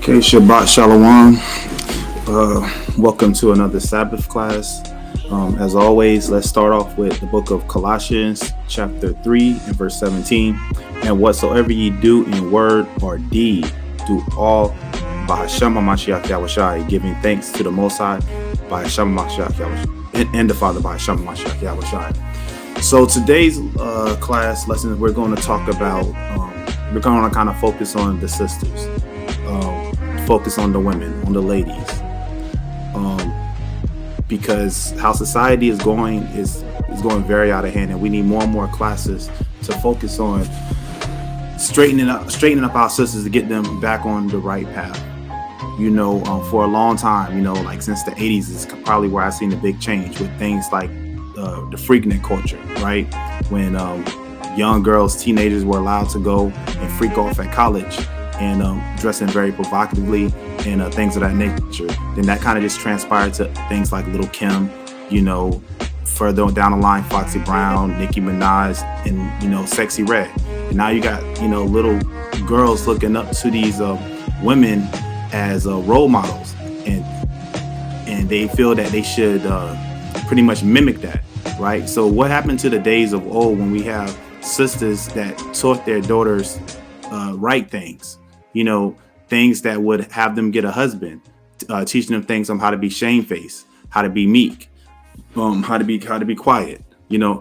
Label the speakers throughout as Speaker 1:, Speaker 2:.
Speaker 1: Okay, Shabbat Shalom. Welcome to another Sabbath class. As always, let's start off with the book of Colossians, chapter 3 and verse 17. And whatsoever ye do in word or deed, do all by Hashem HaMashiach Yahushai, giving thanks to the Most High by Hashem HaMashiach Yahushai, and the Father by Hashem HaMashiach Yahushai. So today's class lesson, we're going to talk about, we're going to kind of focus on the sisters. Focus on the women, on the ladies, because how society is going going very out of hand, and we need more and more classes to focus on straightening up our sisters to get them back on the right path. For a long time, like since the 80s is probably where I've seen the big change with things like the freaknik culture, right? When young girls, teenagers were allowed to go and freak off at college and dressing very provocatively and things of that nature. Then that kind of just transpired to things like Lil' Kim, further down the line, Foxy Brown, Nicki Minaj, and, Sexy Red. And now you got, little girls looking up to these women as role models. And they feel that they should pretty much mimic that, right? So what happened to the days of old when we have sisters that taught their daughters right things? Things that would have them get a husband, teaching them things on how to be shamefaced, how to be meek, how to be quiet,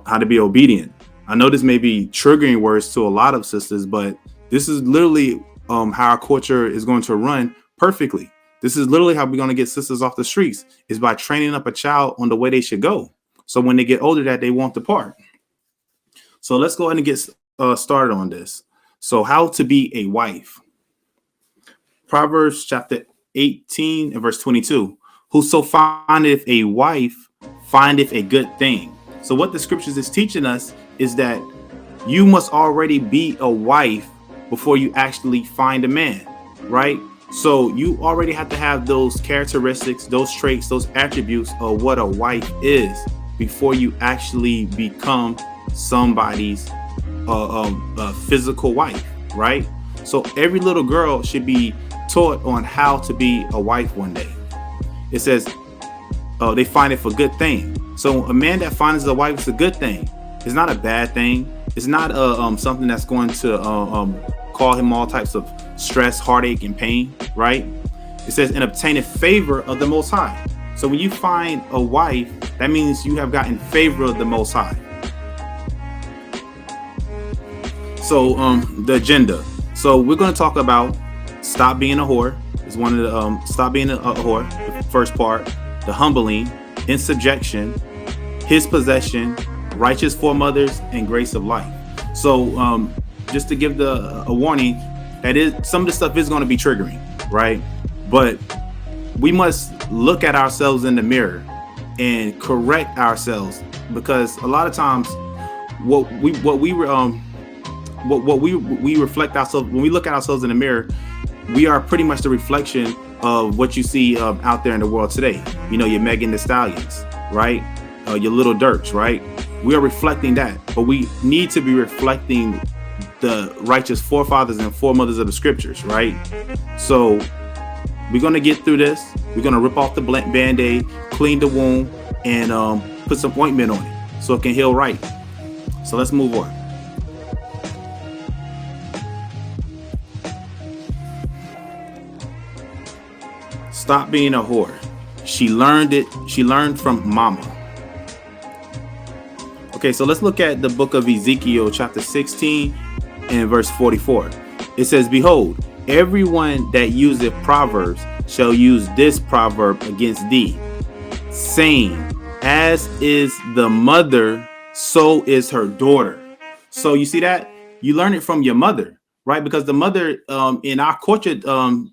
Speaker 1: how to be obedient. I know this may be triggering words to a lot of sisters, but this is literally how our culture is going to run perfectly. This is literally how we're going to get sisters off the streets, is by training up a child on the way they should go. So when they get older, that they won't depart. So let's go ahead and get started on this. So how to be a wife. Proverbs chapter 18 and verse 22. Whoso findeth a wife findeth a good thing. So what the scriptures is teaching us is that you must already be a wife before you actually find a man, right? So you already have to have those characteristics, those traits, those attributes of what a wife is before you actually become somebody's physical wife, right? So every little girl should be taught on how to be a wife one day. It says they find it for good thing. So a man that finds a wife is a good thing. It's not a bad thing. It's not something that's going to cause him all types of stress, heartache, and pain, right? It says, and obtaineth favor of the Most High. So when you find a wife, that means you have gotten favor of the Most High. So the agenda. So we're going to talk about stop being a whore. Is one of the stop being a whore. The first part, the humbling, in subjection, his possession, righteous foremothers, and grace of life. So just to give a warning, that is some of the stuff is going to be triggering, right? But we must look at ourselves in the mirror and correct ourselves, because a lot of times what we reflect ourselves when we look at ourselves in the mirror, we are pretty much the reflection of what you see out there in the world today. Your Megan Thee Stallions, right? Your Little Durks, right? We are reflecting that, but we need to be reflecting the righteous forefathers and foremothers of the scriptures, right? So we're going to get through this. We're going to rip off the band-aid, clean the wound, and put some ointment on it so it can heal right. So let's move on. Stop being a whore. She learned it. She learned from mama. Okay, so let's look at the book of Ezekiel, chapter 16 and verse 44. It says, behold, everyone that useth proverbs shall use this proverb against thee, saying, as is the mother, so is her daughter. So you see that? You learn it from your mother, right? Because the mother in our culture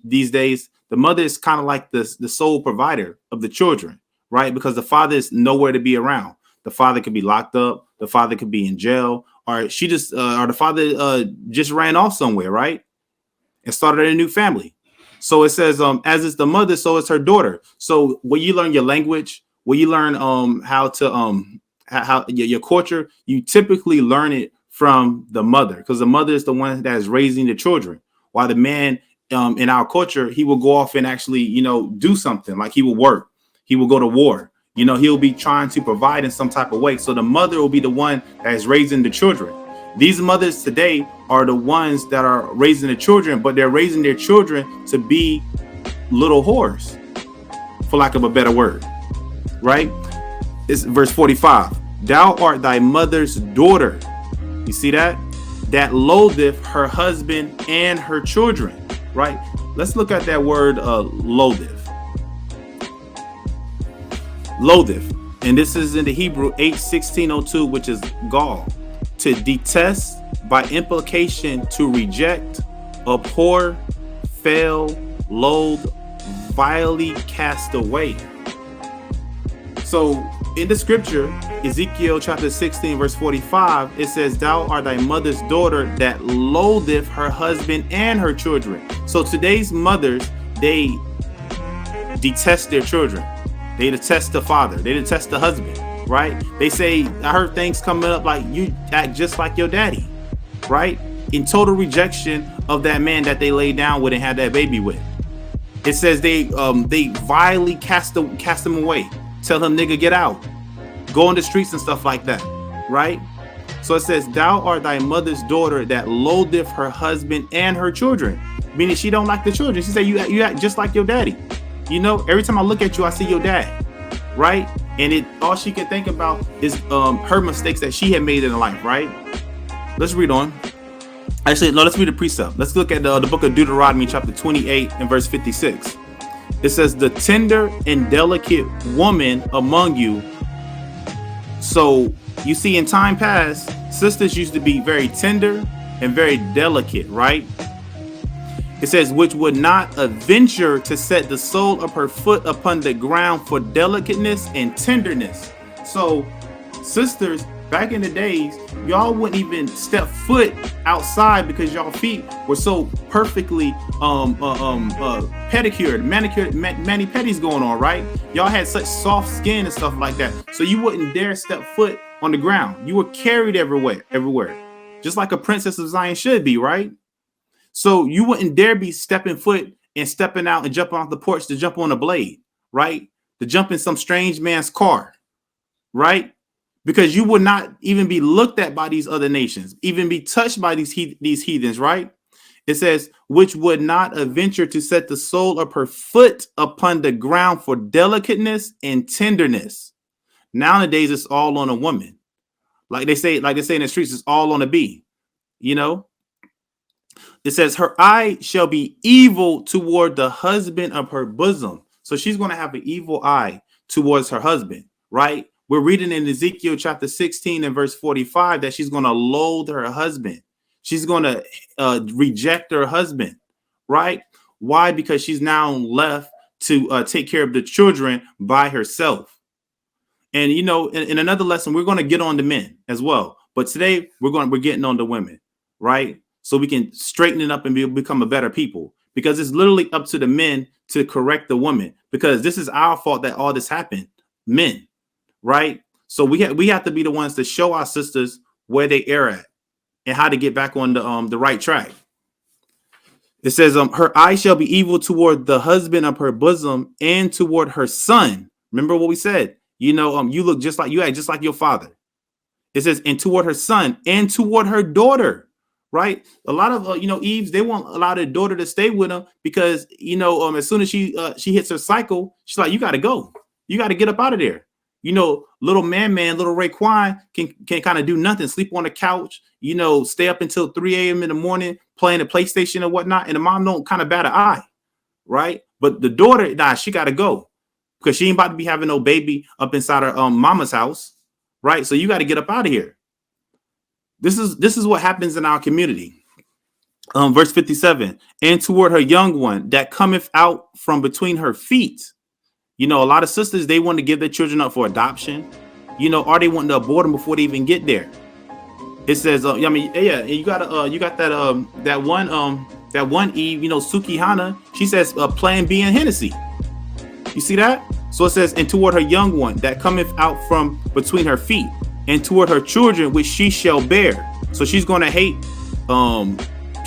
Speaker 1: these days, the mother is kind of like the sole provider of the children, right? Because the father is nowhere to be around. The father could be locked up. The father could be in jail, or or the father just ran off somewhere, right? And started a new family. So it says, as is the mother, so is her daughter. So when you learn your language, when you learn how to how your culture, you typically learn it from the mother, because the mother is the one that is raising the children, while the man in our culture, he will go off and actually, do something. Like he will work, he will go to war. He'll be trying to provide in some type of way. So the mother will be the one that is raising the children. These mothers today are the ones that are raising the children, but they're raising their children to be little whores, for lack of a better word, right? It's verse 45. Thou art thy mother's daughter. You see that? That loatheth her husband and her children, right? Let's look at that word, loatheth. Loatheth. And this is in the Hebrew H1602, which is gall. To detest, by implication, to reject, abhor, fail, loathe, vilely cast away. So in the scripture, Ezekiel chapter 16, verse 45, it says, thou art thy mother's daughter that loatheth her husband and her children. So today's mothers, they detest their children. They detest the father. They detest the husband, right? They say, I heard things coming up like, you act just like your daddy, right? In total rejection of that man that they laid down with and had that baby with. It says they vilely cast him away. Tell him, nigga, get out. Go on the streets and stuff like that, right? So it says, thou art thy mother's daughter that loatheth her husband and her children. Meaning she don't like the children. She said, you act just like your daddy. Every time I look at you, I see your dad, right? And all she can think about is her mistakes that she had made in her life, right? Let's read on. Actually, no, let's read the precept. Let's look at the book of Deuteronomy, chapter 28 and verse 56. It says, the tender and delicate woman among you. So you see, in time past, sisters used to be very tender and very delicate, right? It says, which would not venture to set the sole of her foot upon the ground for delicateness and tenderness. So sisters, back in the days, y'all wouldn't even step foot outside because y'all feet were so perfectly pedicured, manicured, mani-pedis going on, right? Y'all had such soft skin and stuff like that. So you wouldn't dare step foot on the ground. You were carried everywhere. Just like a princess of Zion should be, right? So you wouldn't dare be stepping foot and stepping out and jumping off the porch to jump on a blade, right? To jump in some strange man's car, right? Because you would not even be looked at by these other nations, even be touched by these heathens, right? It says, which would not venture to set the sole of her foot upon the ground for delicateness and tenderness. Nowadays, it's all on a woman. Like they say in the streets, it's all on a bee, It says, her eye shall be evil toward the husband of her bosom. So she's going to have an evil eye towards her husband, right? We're reading in Ezekiel chapter 16 and verse 45 that she's going to loathe her husband. She's going to reject her husband, right? Why? Because she's now left to take care of the children by herself. And, in another lesson, we're going to get on the men as well. But today we're getting on the women, right? So we can straighten it up and become a better people, because it's literally up to the men to correct the women, because this is our fault that all this happened, men, right? So we have to be the ones to show our sisters where they err at and how to get back on the right track. It says, her eye shall be evil toward the husband of her bosom and toward her son. Remember what we said, you act just like your father. It says, and toward her son and toward her daughter. Right. A lot of, Eves, they won't allow their daughter to stay with them because, as soon as she hits her cycle, she's like, you got to go. You got to get up out of there. Little man, little Raekwon can kind of do nothing, sleep on the couch, stay up until 3 a.m. in the morning playing the PlayStation and whatnot. And the mom don't kind of bat an eye. Right. But the daughter, she got to go because she ain't about to be having no baby up inside her mama's house. Right. So you got to get up out of here. This is what happens in our community. Verse 57, and toward her young one that cometh out from between her feet. A lot of sisters, they want to give their children up for adoption, or they want to abort them before they even get there. It says, you got that one Eve, Suki Hana, she says, Plan B and Hennessy. You see that? So it says, and toward her young one that cometh out from between her feet, and toward her children which she shall bear. So she's going to hate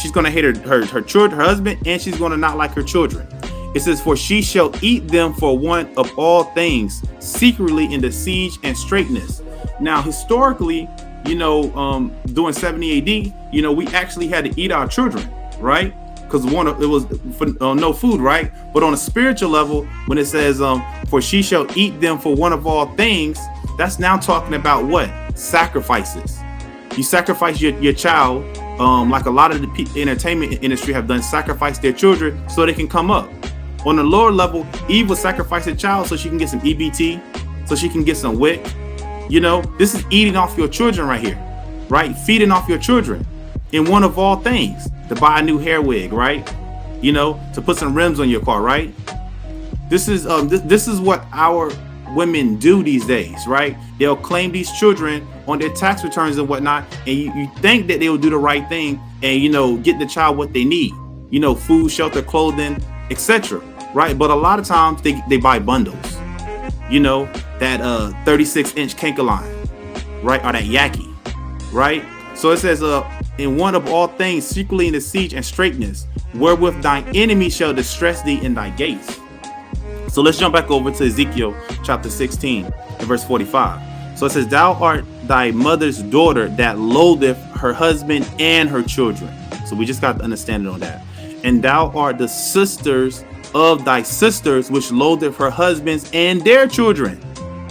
Speaker 1: She's going to hate her children, her husband, and she's going to not like her children. It says, for she shall eat them for one of all things, secretly in the siege and straitness. Now, historically, during 70 AD, we actually had to eat our children, right? Because it was for no food, right? But on a spiritual level, when it says, for she shall eat them for one of all things, that's now talking about what? Sacrifices. You sacrifice your child, like a lot of the entertainment industry have done, sacrifice their children so they can come up. On the lower level, Eve will sacrifice a child so she can get some EBT, so she can get some WIC. This is eating off your children right here, right? Feeding off your children in one of all things. To buy a new hair wig, right? To put some rims on your car, right? This is this is what our women do these days, right? They'll claim these children on their tax returns and whatnot, and you think that they will do the right thing and get the child what they need, food, shelter, clothing, etc. Right? But a lot of times they buy bundles, that 36-inch Kanka line, right? Or that Yaki, right? So it says, in one of all things, secretly in the siege and straitness, wherewith thine enemy shall distress thee in thy gates. So let's jump back over to Ezekiel chapter 16 and verse 45. So it says, thou art thy mother's daughter that loatheth her husband and her children. So we just got to understand it on that. And thou art the sisters of thy sisters, which loatheth her husbands and their children.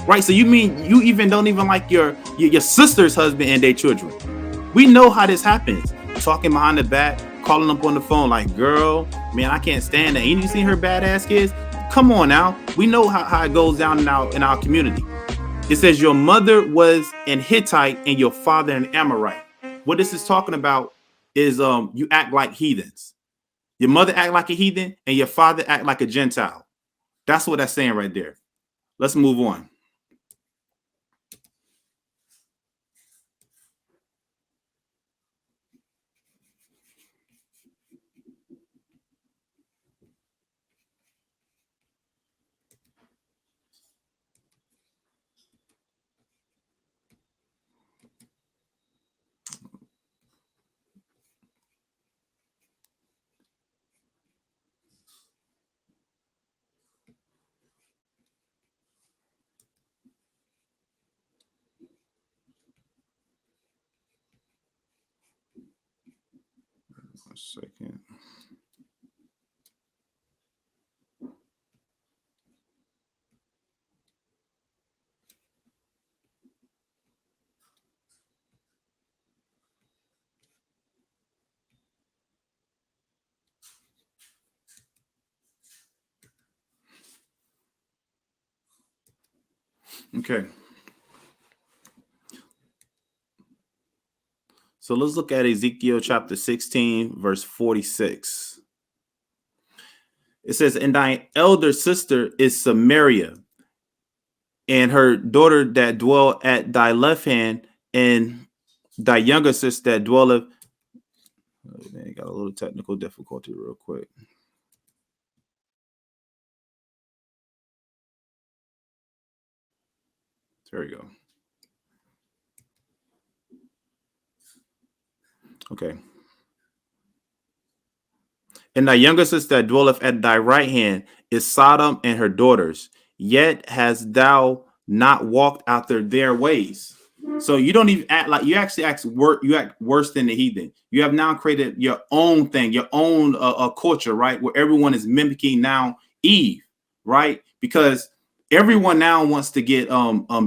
Speaker 1: Right? So you mean you don't even like your sister's husband and their children. We know how this happens. Talking behind the back, calling up on the phone like, girl, man, I can't stand that. You see her badass kids? Come on now. We know how it goes down in our community. It says your mother was an Hittite and your father an Amorite. What this is talking about is you act like heathens. Your mother act like a heathen and your father act like a Gentile. That's what that's saying right there. Let's move on. A second. Okay. So let's look at Ezekiel chapter 16, verse 46. It says, and thy elder sister is Samaria, and her daughter that dwell at thy left hand, and thy younger sister that dwelleth. Oh, man, got a little technical difficulty real quick. There we go. Okay. And thy younger sister that dwelleth at thy right hand is Sodom and her daughters. Yet hast thou not walked after their ways. So you don't even act like you actually act worse than the heathen. You have now created your own thing, your own culture, right? Where everyone is mimicking now Eve, right? Because everyone now wants to get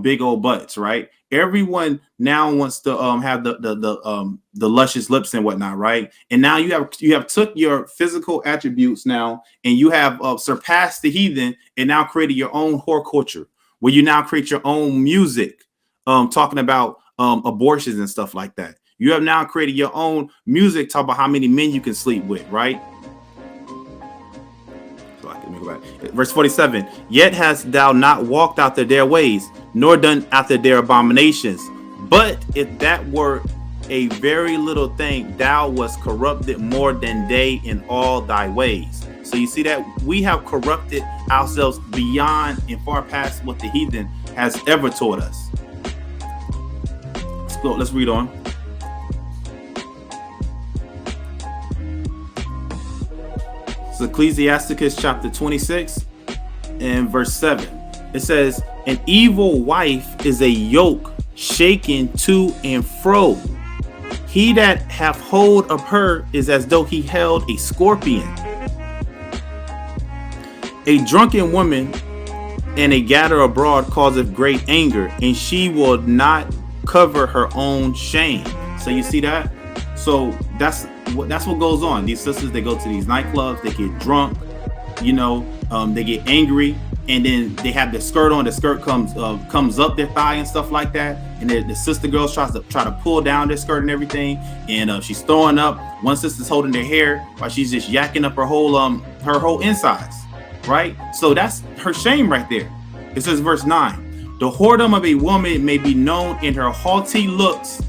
Speaker 1: big old butts, right? Everyone now wants to have the luscious lips and whatnot, right? And now you have took your physical attributes now and you have surpassed the heathen and now created your own whore culture, where you now create your own music, talking about abortions and stuff like that. You have now created your own music, talk about how many men you can sleep with, right? So let me go back. Verse 47, yet hast thou not walked after their ways, nor done after their abominations. But if that were a very little thing, thou wast corrupted more than they in all thy ways. So you see that we have corrupted ourselves beyond and far past what the heathen has ever taught us. Let's read on. Ecclesiasticus chapter 26 and verse 7. It says, an evil wife is a yoke shaken to and fro. He that hath hold of her is as though he held a scorpion. A drunken woman and a gatherer abroad causeth great anger, and she will not cover her own shame. So you see that? So that's what goes on. These sisters, they go to these nightclubs, they get drunk, they get angry, and then they have the skirt on. The skirt comes up their thigh and stuff like that. And the sister girls try to pull down their skirt and everything. And she's throwing up. One sister's holding their hair while she's just yakking up her whole insides. Right? So that's her shame right there. It says verse 9. The whoredom of a woman may be known in her haughty looks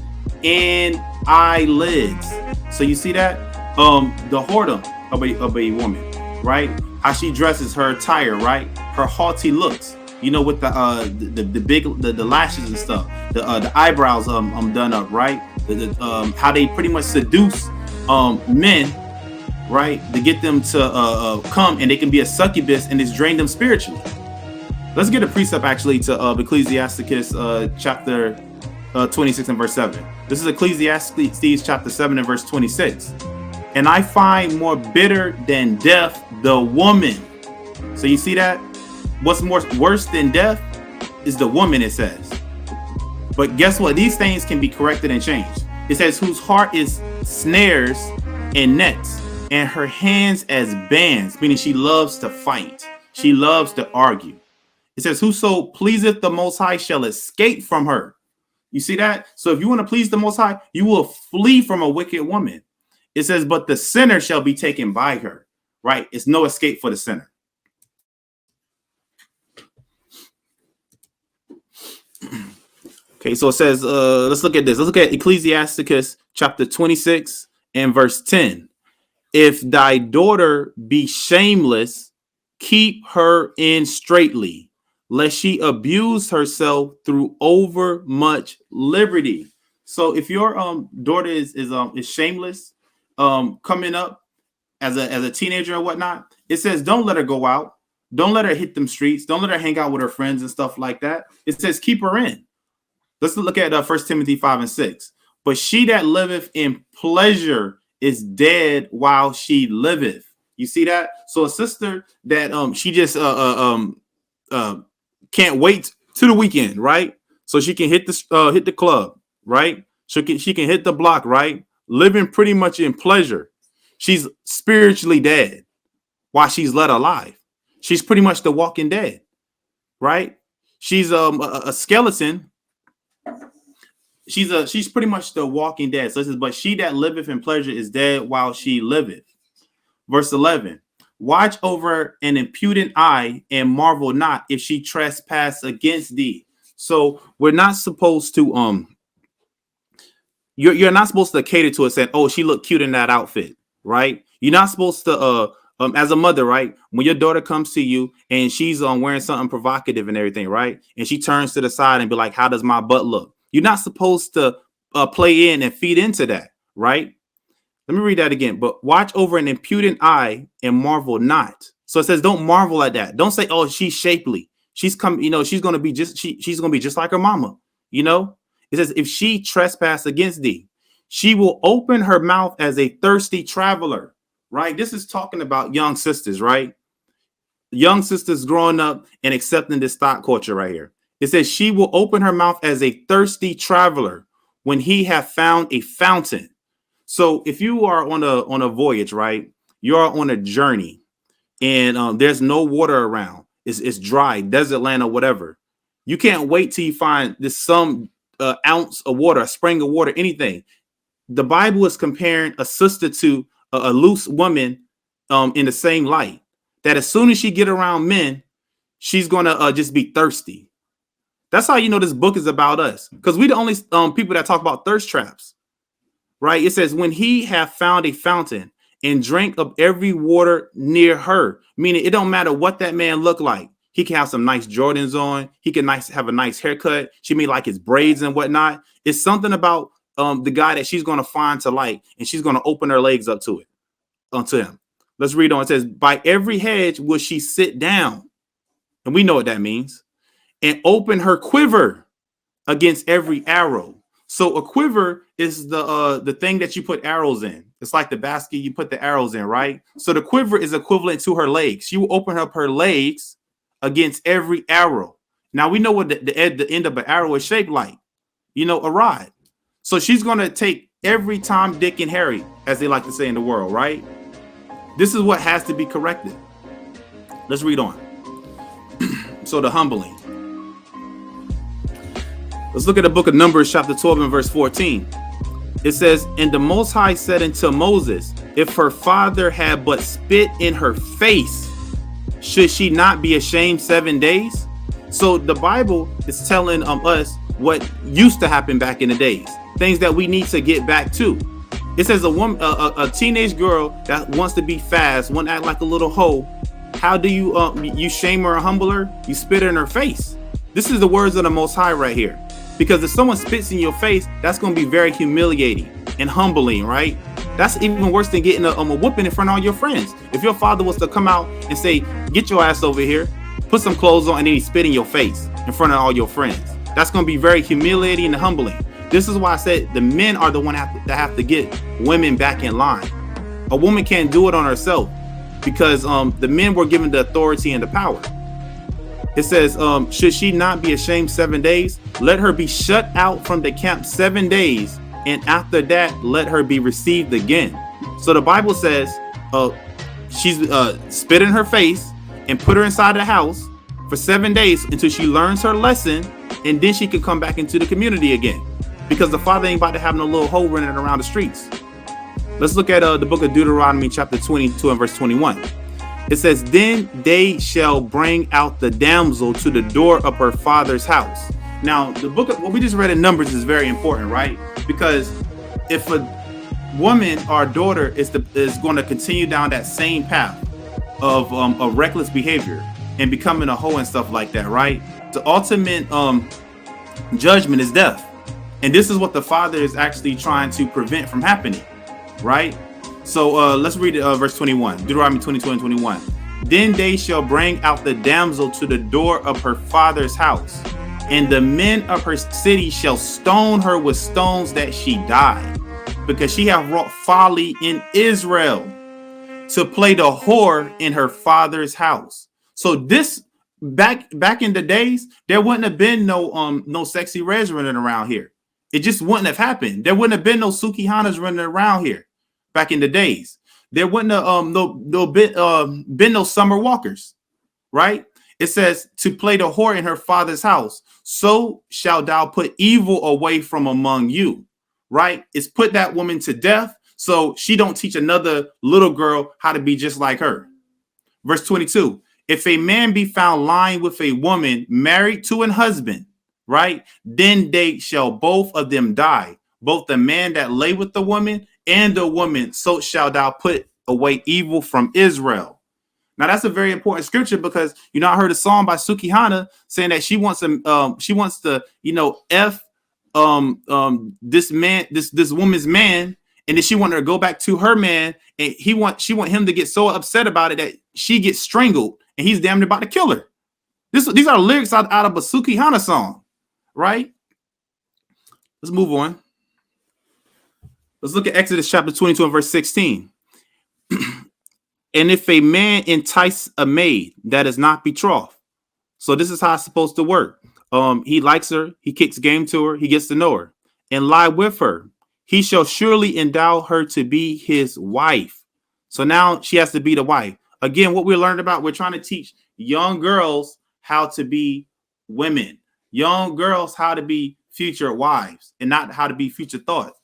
Speaker 1: and eyelids. So you see that? The whoredom of a woman, right? How she dresses, her attire, right? Her haughty looks, with the lashes and stuff, the eyebrows done up, right? How they pretty much seduce men, right? To get them to come, and they can be a succubus and it's drain them spiritually. Let's get a precept actually to Ecclesiasticus chapter 26 and verse 7. This is Ecclesiastes chapter 7 and verse 26. And I find more bitter than death the woman. So you see that? What's worse than death is the woman, it says. But guess what? These things can be corrected and changed. It says, whose heart is snares and nets, and her hands as bands, meaning she loves to fight. She loves to argue. It says, whoso pleaseth the Most High shall escape from her. You see that? So if you want to please the Most High, you will flee from a wicked woman. It says, but the sinner shall be taken by her, right? It's no escape for the sinner. Okay, so it says, let's look at this. Let's look at Ecclesiasticus chapter 26 and verse 10. If thy daughter be shameless, keep her in straitly, lest she abuse herself through over much liberty. So if your daughter is shameless, coming up as a teenager or whatnot, it says don't let her go out, don't let her hit them streets, don't let her hang out with her friends and stuff like that. It says keep her in. Let's look at 1 Timothy 5 and 6. But she that liveth in pleasure is dead while she liveth. You see that? So a sister that she just can't wait to the weekend, right? So she can hit the club, right? She can hit the block, right? Living pretty much in pleasure. She's spiritually dead while she's led alive. She's pretty much the walking dead, right? She's a skeleton. She's pretty much the walking dead. So it says, but she that liveth in pleasure is dead while she liveth. Verse 11. Watch over an impudent eye and marvel not if she trespass against thee. So we're not supposed to you're not supposed to cater to it saying, oh, she looked cute in that outfit, right? You're not supposed to as a mother, right? When your daughter comes to you and she's wearing something provocative and everything, right? And she turns to the side and be like, how does my butt look? You're not supposed to play in and feed into that, right? Let me read that again. But watch over an impudent eye and marvel not. So it says, don't marvel at that. Don't say, oh, she's shapely. She's she's going to be she's going to be just like her mama. It says, if she trespass against thee, she will open her mouth as a thirsty traveler, right? This is talking about young sisters, right? Young sisters growing up and accepting this thought culture right here. It says she will open her mouth as a thirsty traveler when he have found a fountain. So if you are on a voyage, right, you're on a journey and there's no water around. It's dry, desert land or whatever. You can't wait till you find this some ounce of water, a spring of water, anything. The Bible is comparing a sister to a loose woman in the same light, that as soon as she get around men, she's going to just be thirsty. That's how you know this book is about us, because we the only people that talk about thirst traps, right? It says, when he have found a fountain and drank of every water near her, meaning it don't matter what that man look like. He can have some nice Jordans on. He can have a nice haircut. She may like his braids and whatnot. It's something about the guy that she's going to find to like, and she's going to open her legs up to it, to him. Let's read on. It says, by every hedge will she sit down. And we know what that means. And open her quiver against every arrow. So a quiver is the thing that you put arrows in. It's like the basket you put the arrows in, right? So the quiver is equivalent to her legs. She will open up her legs against every arrow. Now we know what the end of an arrow is shaped like, a rod. So she's going to take every Tom, Dick, and Harry, as they like to say in the world, right? This is what has to be corrected. Let's read on. So the humbling. Let's look at the book of Numbers, chapter 12 and verse 14. It says, and the Most High said unto Moses, if her father had but spit in her face, should she not be ashamed 7 days? So the Bible is telling us what used to happen back in the days, things that we need to get back to. It says a teenage girl that wants to be fast, want to act like a little hoe. How do you shame her or humble her? You spit in her face. This is the words of the Most High right here. Because if someone spits in your face, that's going to be very humiliating and humbling, right? That's even worse than getting a whooping in front of all your friends. If your father was to come out and say, get your ass over here, put some clothes on, and then he spit in your face in front of all your friends. That's going to be very humiliating and humbling. This is why I said the men are the one that have to get women back in line. A woman can't do it on herself because the men were given the authority and the power. It says, should she not be ashamed 7 days? Let her be shut out from the camp 7 days, and after that, let her be received again. So the Bible says she's spit in her face and put her inside the house for 7 days until she learns her lesson, and then she can come back into the community again. Because the father ain't about to have no little hoe running around the streets. Let's look at the book of Deuteronomy chapter 22 and verse 21. It says, then they shall bring out the damsel to the door of her father's house. Now, the book of what we just read in Numbers is very important, right? Because if a woman or a daughter is going to continue down that same path of reckless behavior and becoming a hoe and stuff like that, right? The ultimate judgment is death. And this is what the father is actually trying to prevent from happening, right? So let's read verse 21, Deuteronomy 22 and 21. Then they shall bring out the damsel to the door of her father's house, and the men of her city shall stone her with stones that she die, because she hath wrought folly in Israel to play the whore in her father's house. So this back in the days, there wouldn't have been no sexy reds running around here. It just wouldn't have happened. There wouldn't have been no Sukihanas running around here back in the days. There wouldn't have been no summer walkers, right? It says to play the whore in her father's house. So shalt thou put evil away from among you, right? It's put that woman to death so she don't teach another little girl how to be just like her. Verse 22, if a man be found lying with a woman married to an husband, right? Then they shall both of them die, both the man that lay with the woman and the woman. So shall thou put away evil from Israel. Now that's a very important scripture because I heard a song by Sukihana saying that she wants to f this man, this woman's man, and then she wanted to go back to her man, and she want him to get so upset about it that she gets strangled, and he's damn near about to kill her. These are lyrics out of a Sukihana song, right? Let's move on. Let's look at Exodus chapter 22 and verse 16. And if a man entice a maid that is not betrothed, so this is how it's supposed to work. He likes her, he kicks game to her, he gets to know her, and lie with her. He shall surely endow her to be his wife. So now she has to be the wife. Again, what we learned about, we're trying to teach young girls how to be women, young girls how to be future wives, and not how to be future thoughts.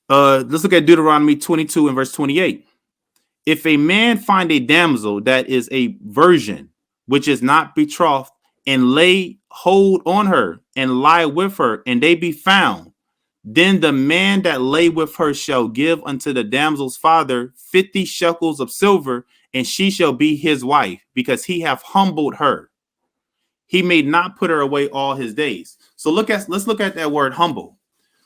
Speaker 1: Let's look at Deuteronomy 22 and verse 28. If a man find a damsel that is a virgin, which is not betrothed, and lay hold on her and lie with her, and they be found, then the man that lay with her shall give unto the damsel's father 50 shekels of silver, and she shall be his wife, because he hath humbled her. He may not put her away all his days. So let's look at that word humble.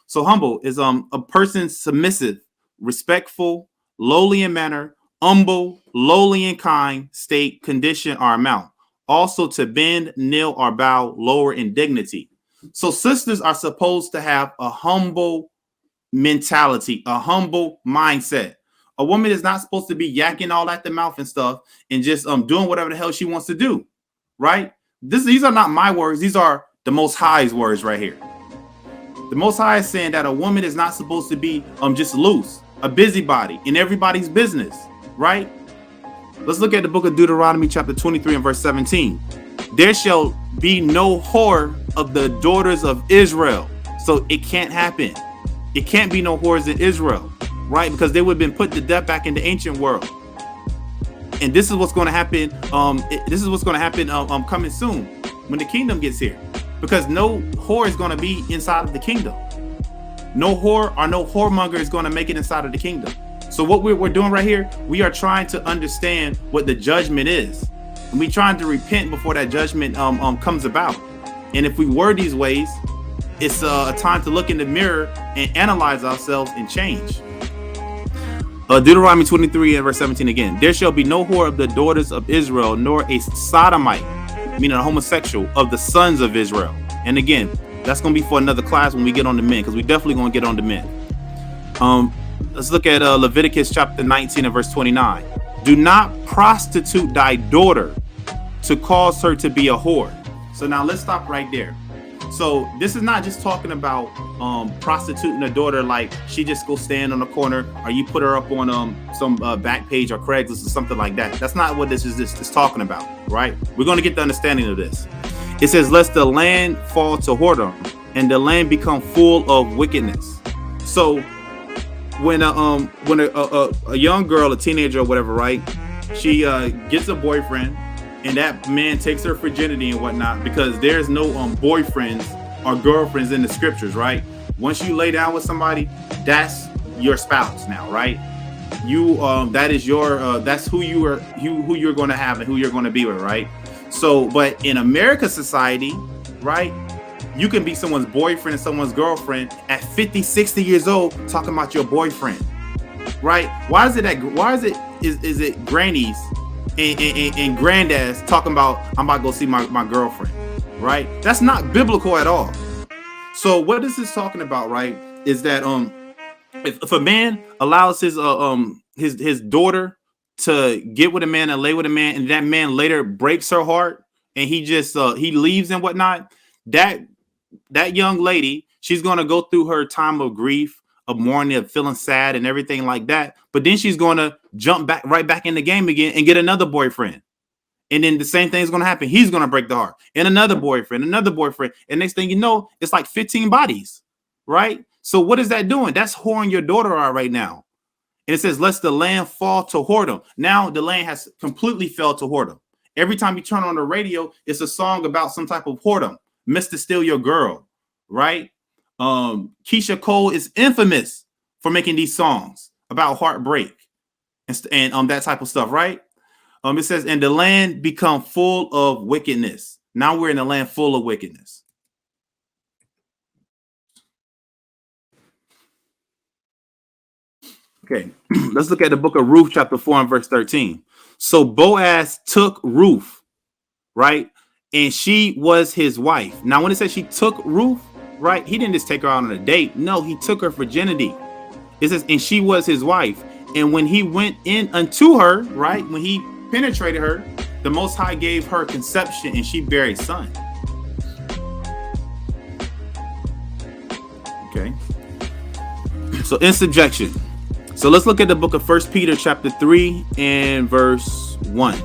Speaker 1: So humble is a person submissive, respectful, lowly in manner, humble, lowly in kind, state, condition, or amount. Also to bend, kneel, or bow lower in dignity. So sisters are supposed to have a humble mentality, a humble mindset. A woman is not supposed to be yakking all at the mouth and stuff and just doing whatever the hell she wants to do, right? These are not my words. These are the Most High's words right here. The Most High is saying that a woman is not supposed to be just loose, a busybody in everybody's business, right? Let's look at the book of Deuteronomy chapter 23 and verse 17. There shall be no whore of the daughters of Israel. So it can't happen. It can't be no whores in Israel, right? Because they would have been put to death back in the ancient world. And this is what's going to happen. This is what's going to happen coming soon when the kingdom gets here. Because no whore is going to be inside of the kingdom. No whore or no whoremonger is going to make it inside of the kingdom. So what we're doing right here, we are trying to understand what the judgment is. And we're trying to repent before that judgment comes about. And if we were these ways, it's a time to look in the mirror and analyze ourselves and change. Deuteronomy 23 and verse 17 again. There shall be no whore of the daughters of Israel, nor a sodomite, meaning a homosexual, of the sons of Israel. And again, that's going to be for another class when we get on the men, because we definitely going to get on the men. Let's look at Leviticus chapter 19 and verse 29. Do not prostitute thy daughter to cause her to be a whore. So now let's stop right there. So this is not just talking about prostituting a daughter like she just go stand on the corner, or you put her up on some back page or Craigslist or something like that. That's not what this is talking about, right? We're going to get the understanding of this. It says, lest the land fall to whoredom and the land become full of wickedness. So when a young girl, a teenager or whatever, right, she gets a boyfriend, and that man takes her virginity and whatnot, because there's no boyfriends or girlfriends in the scriptures, right? Once you lay down with somebody, that's your spouse now, right? You that is your that's who you're going to have and who you're going to be with, right? So, but in America society, right, you can be someone's boyfriend and someone's girlfriend at 50, 60 years old talking about your boyfriend, right? Why is it grannies and granddads talking about, I'm about to go see my girlfriend, right? That's not biblical at all. So what is this talking about, right? Is that if a man allows his daughter to get with a man and lay with a man, and that man later breaks her heart and he just he leaves and whatnot, that young lady, she's gonna go through her time of grief, of mourning, of feeling sad and everything like that. But then she's gonna jump right back in the game again and get another boyfriend. And then the same thing is gonna happen. He's gonna break the heart. And another boyfriend. And next thing you know, it's like 15 bodies, right? So what is that doing? That's whoring your daughter out right now. And it says, lest the land fall to whoredom. Now the land has completely fell to whoredom. Every time you turn on the radio, it's a song about some type of whoredom. Mr. Steal Your Girl, right? Keisha Cole is infamous for making these songs about heartbreak and that type of stuff, right? It says, and the land become full of wickedness. Now we're in a land full of wickedness. Okay, let's look at the book of Ruth, chapter 4 and verse 13. So Boaz took Ruth, right? And she was his wife. Now, when it says she took Ruth, right, he didn't just take her out on a date. No, he took her virginity. It says, and she was his wife. And when he went in unto her, right, when he penetrated her, the Most High gave her conception and she bare a son. Okay. So in subjection. So let's look at the book of 1 Peter chapter 3 and verse 1.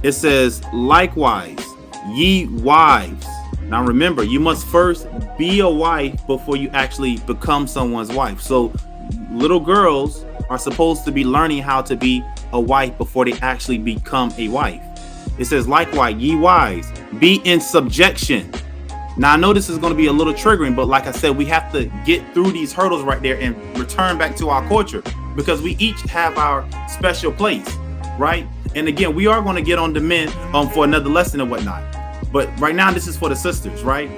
Speaker 1: It says, likewise, ye wives. Now remember, you must first be a wife before you actually become someone's wife. So little girls are supposed to be learning how to be a wife before they actually become a wife. It says, likewise, ye wives, be in subjection. Now, I know this is going to be a little triggering, but like I said, we have to get through these hurdles right there and return back to our culture, because we each have our special place, right? And again, we are going to get on the men for another lesson and whatnot. But right now, this is for the sisters, right?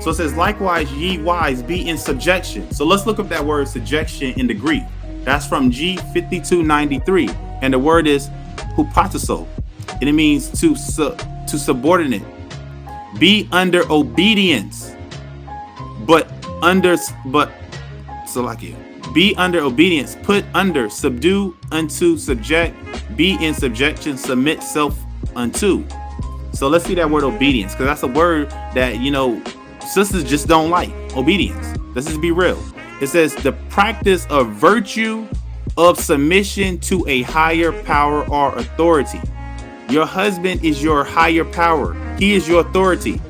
Speaker 1: So it says, likewise, ye wives, be in subjection. So let's look up that word subjection in the Greek. That's from G5293. And the word is hupotasso. And it means to subordinate. Be under obedience. Be under obedience, put under, subdue, unto, subject, be in subjection, submit self unto. So let's see that word obedience, because that's a word that, sisters just don't like. Obedience. Let's just be real. It says the practice of virtue of submission to a higher power or authority. Your husband is your higher power. He is your authority.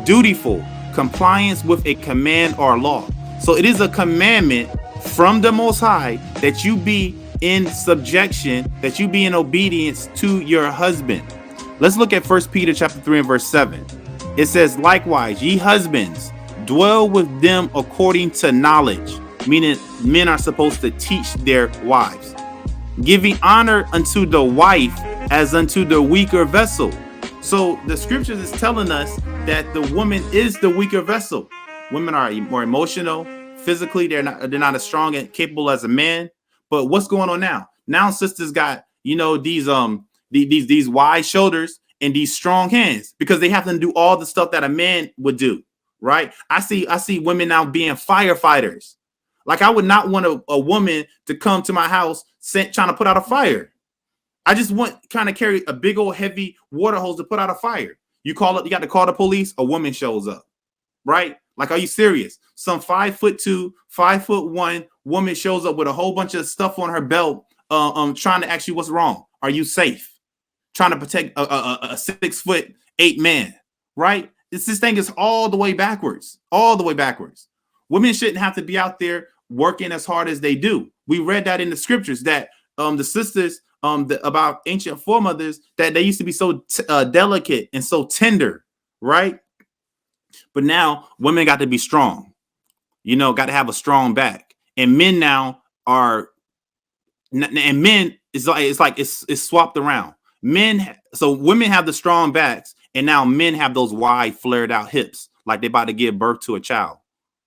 Speaker 1: Dutiful, compliance with a command or law. So it is a commandment from the Most High that you be in subjection, that you be in obedience to your husband. Let's look at 1 Peter chapter 3 and verse 7. It says, likewise, ye husbands, dwell with them according to knowledge, meaning men are supposed to teach their wives, giving honor unto the wife as unto the weaker vessel. So the scriptures is telling us that the woman is the weaker vessel. Women are more emotional, physically they're not as strong and capable as a man. But what's going on now? Now sisters got these wide shoulders and these strong hands, because they have to do all the stuff that a man would do, right? I see women now being firefighters. Like, I would not want a woman to come to my house trying to put out a fire. I just want kind of carry a big old heavy water hose to put out a fire. You got to call the police, a woman shows up, right? Like, are you serious? Some 5'2", 5'1" woman shows up with a whole bunch of stuff on her belt, trying to ask you what's wrong. Are you safe? Trying to protect a 6'8" man, right? This thing is all the way backwards, Women shouldn't have to be out there working as hard as they do. We read that in the scriptures that the sisters about ancient foremothers, that they used to be so delicate and so tender, right? But now women got to be strong, got to have a strong back. And men now are, and men it's swapped around. So women have the strong backs, and now men have those wide flared out hips, like they're about to give birth to a child,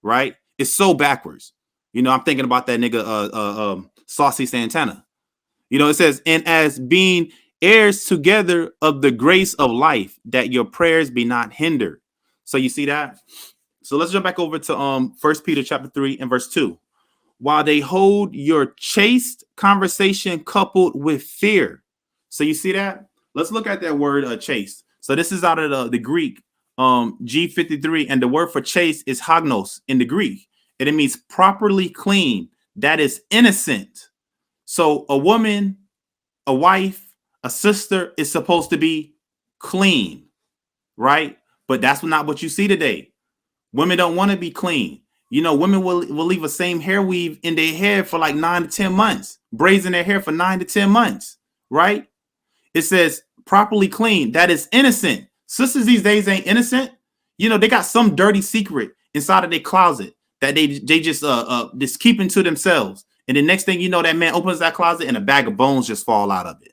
Speaker 1: right? It's so backwards. I'm thinking about that nigga, Saucy Santana. It says, and as being heirs together of the grace of life, that your prayers be not hindered. So you see that? So let's jump back over to 1 Peter chapter 3 and verse 2. While they hold your chaste conversation coupled with fear. So you see that? Let's look at that word chaste. So this is out of the Greek G53, and the word for chaste is hagnos in the Greek. And it means properly clean, that is innocent. So a woman, a wife, a sister is supposed to be clean, right? But that's not what you see today. Women don't want to be clean. Women will leave a same hair weave in their hair for like 9 to 10 months, braids in their hair for 9 to 10 months, right? It says properly clean, that is innocent. Sisters these days ain't innocent. They got some dirty secret inside of their closet that they just keeping to themselves. And the next thing you know, that man opens that closet and a bag of bones just fall out of it.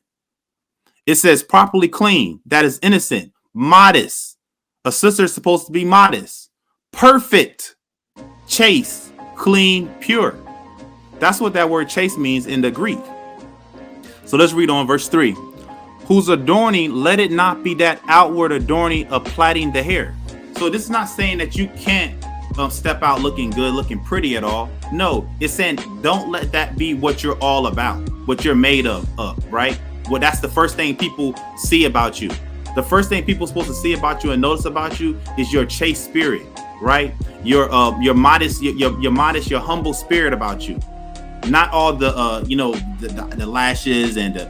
Speaker 1: It says properly clean, that is innocent, modest. A sister is supposed to be modest, perfect, chaste, clean, pure. That's what that word chaste means in the Greek. So let's read on verse 3. Whose adorning, let it not be that outward adorning of plaiting the hair. So this is not saying that you can't step out looking good, looking pretty at all. No, it's saying don't let that be what you're all about, what you're made of, right? Well, that's the first thing people see about you. The first thing people are supposed to see about you and notice about you is your chaste spirit, right? Your modest, your modest, your humble spirit about you. Not all the the lashes and the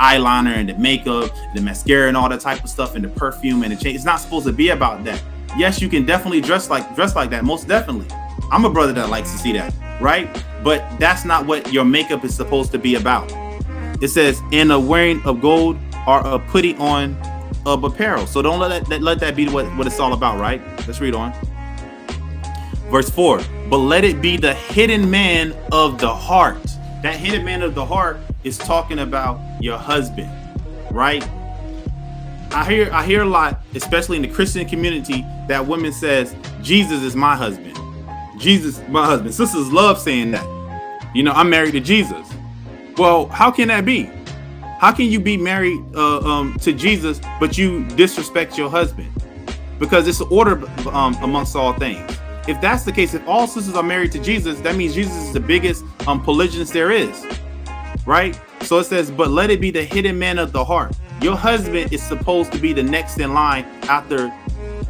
Speaker 1: eyeliner and the makeup, the mascara and all that type of stuff, and the perfume and the chain. It's not supposed to be about that. Yes, you can definitely dress like that, most definitely. I'm a brother that likes to see that, right? But that's not what your makeup is supposed to be about. It says, in a wearing of gold or a putting on of apparel. So don't let that be what it's all about, right? Let's read on. Verse 4, but let it be the hidden man of the heart. That hidden man of the heart is talking about your husband, right? I hear a lot, especially in the Christian community, that women says, Jesus is my husband. Jesus is my husband. Sisters love saying that. I'm married to Jesus. Well, how can that be? How can you be married to Jesus, but you disrespect your husband? Because it's an order amongst all things. If that's the case, if all sisters are married to Jesus, that means Jesus is the biggest polygamist there is, right? So it says, but let it be the hidden man of the heart. Your husband is supposed to be the next in line after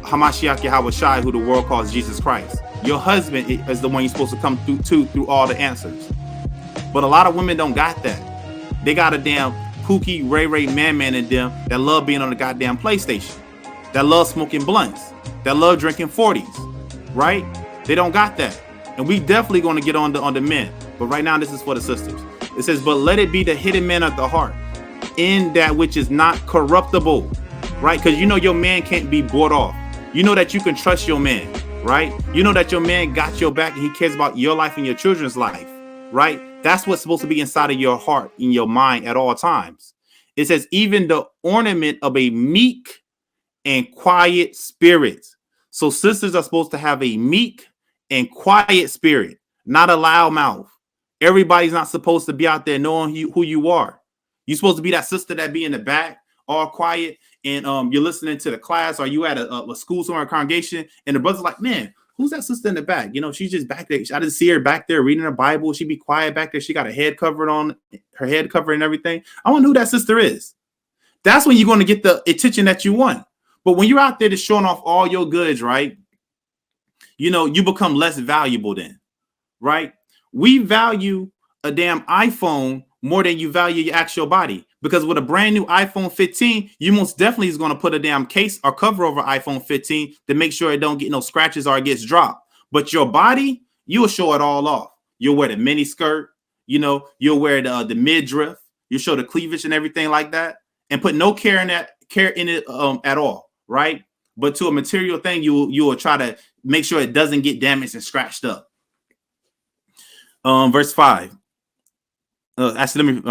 Speaker 1: Hamashiach Yahawashi, who the world calls Jesus Christ. Your husband is the one you're supposed to come through all the answers. But a lot of women don't got that. They got a damn Pookie, Ray man in them that love being on the goddamn PlayStation, that love smoking blunts, that love drinking 40s, right? They don't got that. And we definitely going to get on the men. But right now, this is for the sisters. It says, but let it be the hidden man of the heart, in that which is not corruptible, right? Because your man can't be bought off. You know that you can trust your man, right? You know that your man got your back and he cares about your life and your children's life, right? That's what's supposed to be inside of your heart, in your mind at all times. It says, even the ornament of a meek and quiet spirit. So sisters are supposed to have a meek and quiet spirit, not a loud mouth. Everybody's not supposed to be out there knowing who you are. You're supposed to be that sister that be in the back, all quiet, and you're listening to the class, or you at a school somewhere, a congregation, and the brother's like, man, who's that sister in the back? She's just back there. I didn't see her back there reading her Bible. She be quiet back there. She got her head covered and everything. I wonder who that sister is. That's when you're going to get the attention that you want. But when you're out there just showing off all your goods, right? You become less valuable then, right? We value a damn iPhone more than you value your actual body. Because with a brand new iPhone 15, you most definitely is going to put a damn case or cover over iPhone 15 to make sure it don't get no scratches or it gets dropped. But your body, you'll show it all off. You'll wear the mini skirt, you'll wear the midriff, you show the cleavage and everything like that, and put no care in it at all, right? But to a material thing, you will try to make sure it doesn't get damaged and scratched up. Verse 5. Actually,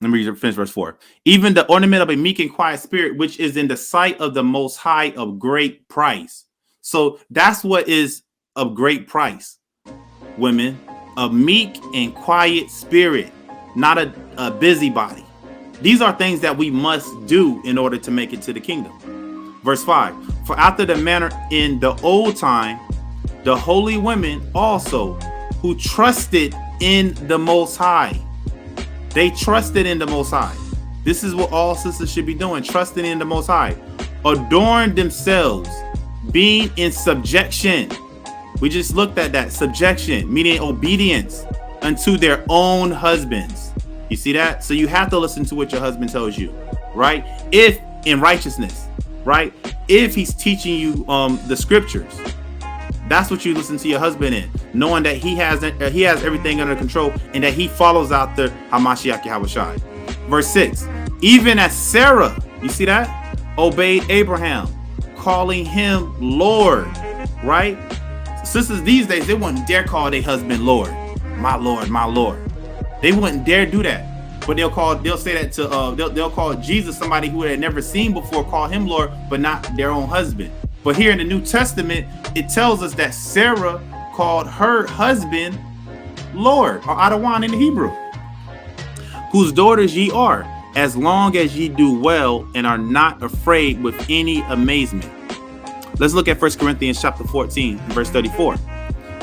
Speaker 1: let me finish verse 4. Even the ornament of a meek and quiet spirit, which is in the sight of the Most High, of great price. So that's what is of great price, women. A meek and quiet spirit, not a busybody. These are things that we must do in order to make it to the kingdom. Verse 5. For after the manner in the old time, the holy women also, who trusted in the Most High. They trusted in the Most High. This is what all sisters should be doing, trusting in the Most High. Adorn themselves, being in subjection. We just looked at that. Subjection, meaning obedience unto their own husbands. You see that? So you have to listen to what your husband tells you, right? If in righteousness, right? If he's teaching you the scriptures. That's what you listen to your husband in, knowing that he has everything under control and that he follows out the Hamashiach Yahawashi. Verse 6, even as Sarah, you see that? Obeyed Abraham, calling him Lord, right? Sisters these days, they wouldn't dare call their husband Lord, my Lord, my Lord. They wouldn't dare do that. But they'll say that to they'll call Jesus, somebody who they had never seen before, call him Lord, but not their own husband. But here in the New Testament, it tells us that Sarah called her husband Lord, or Adawan in the Hebrew, whose daughters ye are, as long as ye do well and are not afraid with any amazement. Let's look at 1 Corinthians chapter 14, verse 34.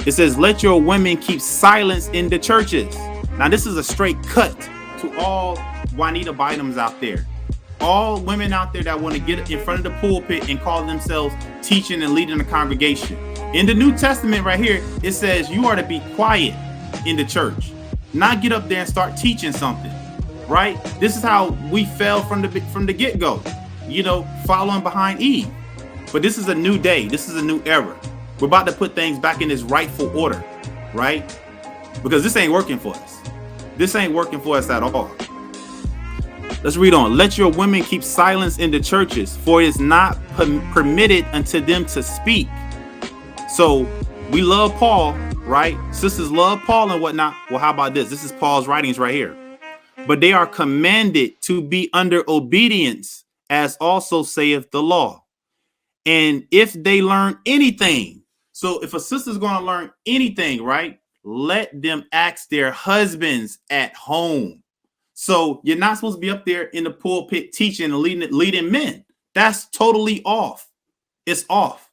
Speaker 1: It says, let your women keep silence in the churches. Now, this is a straight cut to all Juanita Bynums out there. All women out there that want to get in front of the pulpit and call themselves teaching and leading the congregation. In the New Testament right here, it says you are to be quiet in the church, not get up there and start teaching something, right? This is how we fell from the get-go, following behind Eve. But this is a new day. This is a new era. We're about to put things back in its rightful order, right? Because this ain't working for us. This ain't working for us at all. Let's read on. Let your women keep silence in the churches, for it is not permitted unto them to speak. So we love Paul, right? Sisters love Paul and whatnot. Well, how about this? This is Paul's writings right here. But they are commanded to be under obedience, as also saith the law. And if they learn anything, so if a sister's going to learn anything, right? let them ask their husbands at home. So you're not supposed to be up there in the pulpit teaching and leading men. That's totally off. It's off.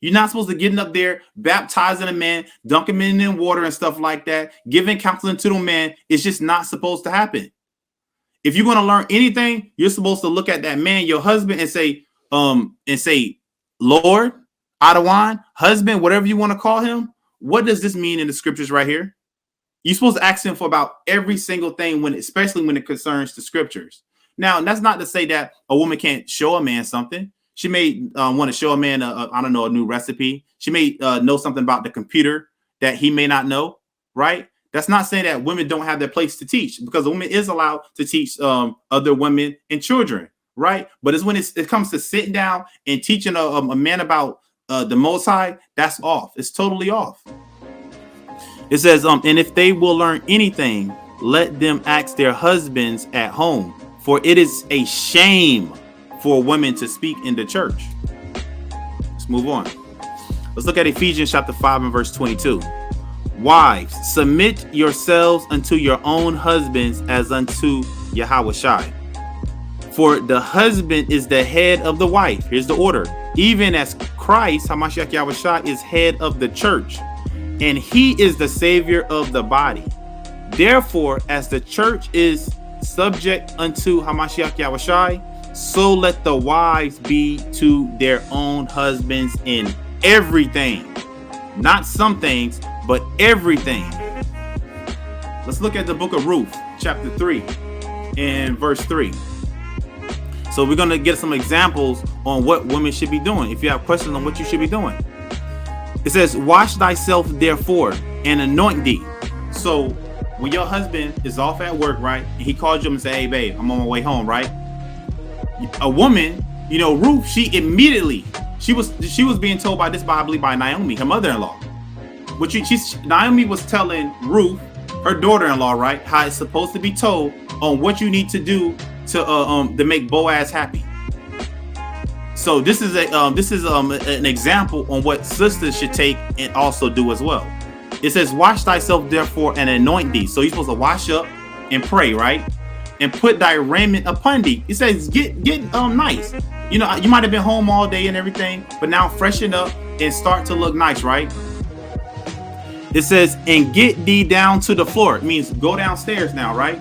Speaker 1: You're not supposed to get up there baptizing a man, dunking him in water and stuff like that, giving counseling to the man. It's just not supposed to happen. If you're going to learn anything, you're supposed to look at that man, your husband, and say, Lord, Adawan, husband, whatever you want to call him. What does this mean in the scriptures right here? You're supposed to ask him for about every single thing, especially when it concerns the scriptures. Now, that's not to say that a woman can't show a man something. She may want to show a man, a new recipe. She may know something about the computer that he may not know, right? That's not saying that women don't have their place to teach, because a woman is allowed to teach other women and children, right? But it's when it comes to sitting down and teaching a man about the Most High, that's off. It's totally off. It says, and if they will learn anything, let them ask their husbands at home, for it is a shame for women to speak in the church. Let's move on. Let's look at Ephesians chapter 5 and verse 22. Wives, submit yourselves unto your own husbands as unto Yahushua. For the husband is the head of the wife. Here's the order. Even as Christ, Hamashiach Yahushua, is head of the church, and he is the savior of the body. Therefore, as the church is subject unto Hamashiach Yahushua, so let the wives be to their own husbands in everything. Not some things, but everything. Let's look at the book of Ruth, chapter 3 and verse 3. So we're going to get some examples on what women should be doing. If you have questions on what you should be doing. It says, wash thyself therefore and anoint thee. So when your husband is off at work, right, and he calls you and say, hey babe, I'm on my way home, right? A woman, Ruth, she was being told by I believe by Naomi, her mother-in-law. But Naomi was telling Ruth, her daughter-in-law, right, how it's supposed to be told on what you need to do to make Boaz happy. So this is an example on what sisters should take and also do as well. It says, wash thyself therefore and anoint thee. So you're supposed to wash up and pray, right? And put thy raiment upon thee. It says get nice. You might have been home all day and everything, but now freshen up and start to look nice, right? It says, and get thee down to the floor. It means go downstairs now, right?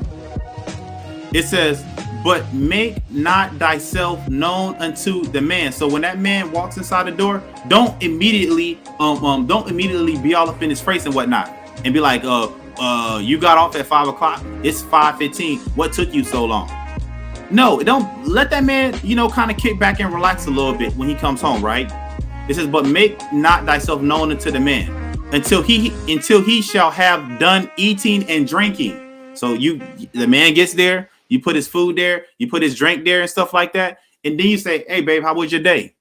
Speaker 1: It says, but make not thyself known unto the man. So when that man walks inside the door, don't immediately be all up in his face and whatnot and be like, you got off at 5 o'clock. It's 5:15. What took you so long? No, don't let that man, kind of kick back and relax a little bit when he comes home, right? It says, but make not thyself known unto the man until he shall have done eating and drinking. So the man gets there, you put his food there, you put his drink there and stuff like that. And then you say, hey babe, how was your day?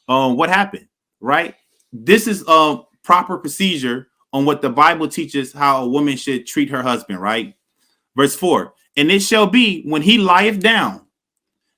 Speaker 1: What happened, right? This is proper procedure on what the Bible teaches how a woman should treat her husband, right? Verse 4, and it shall be when he lieth down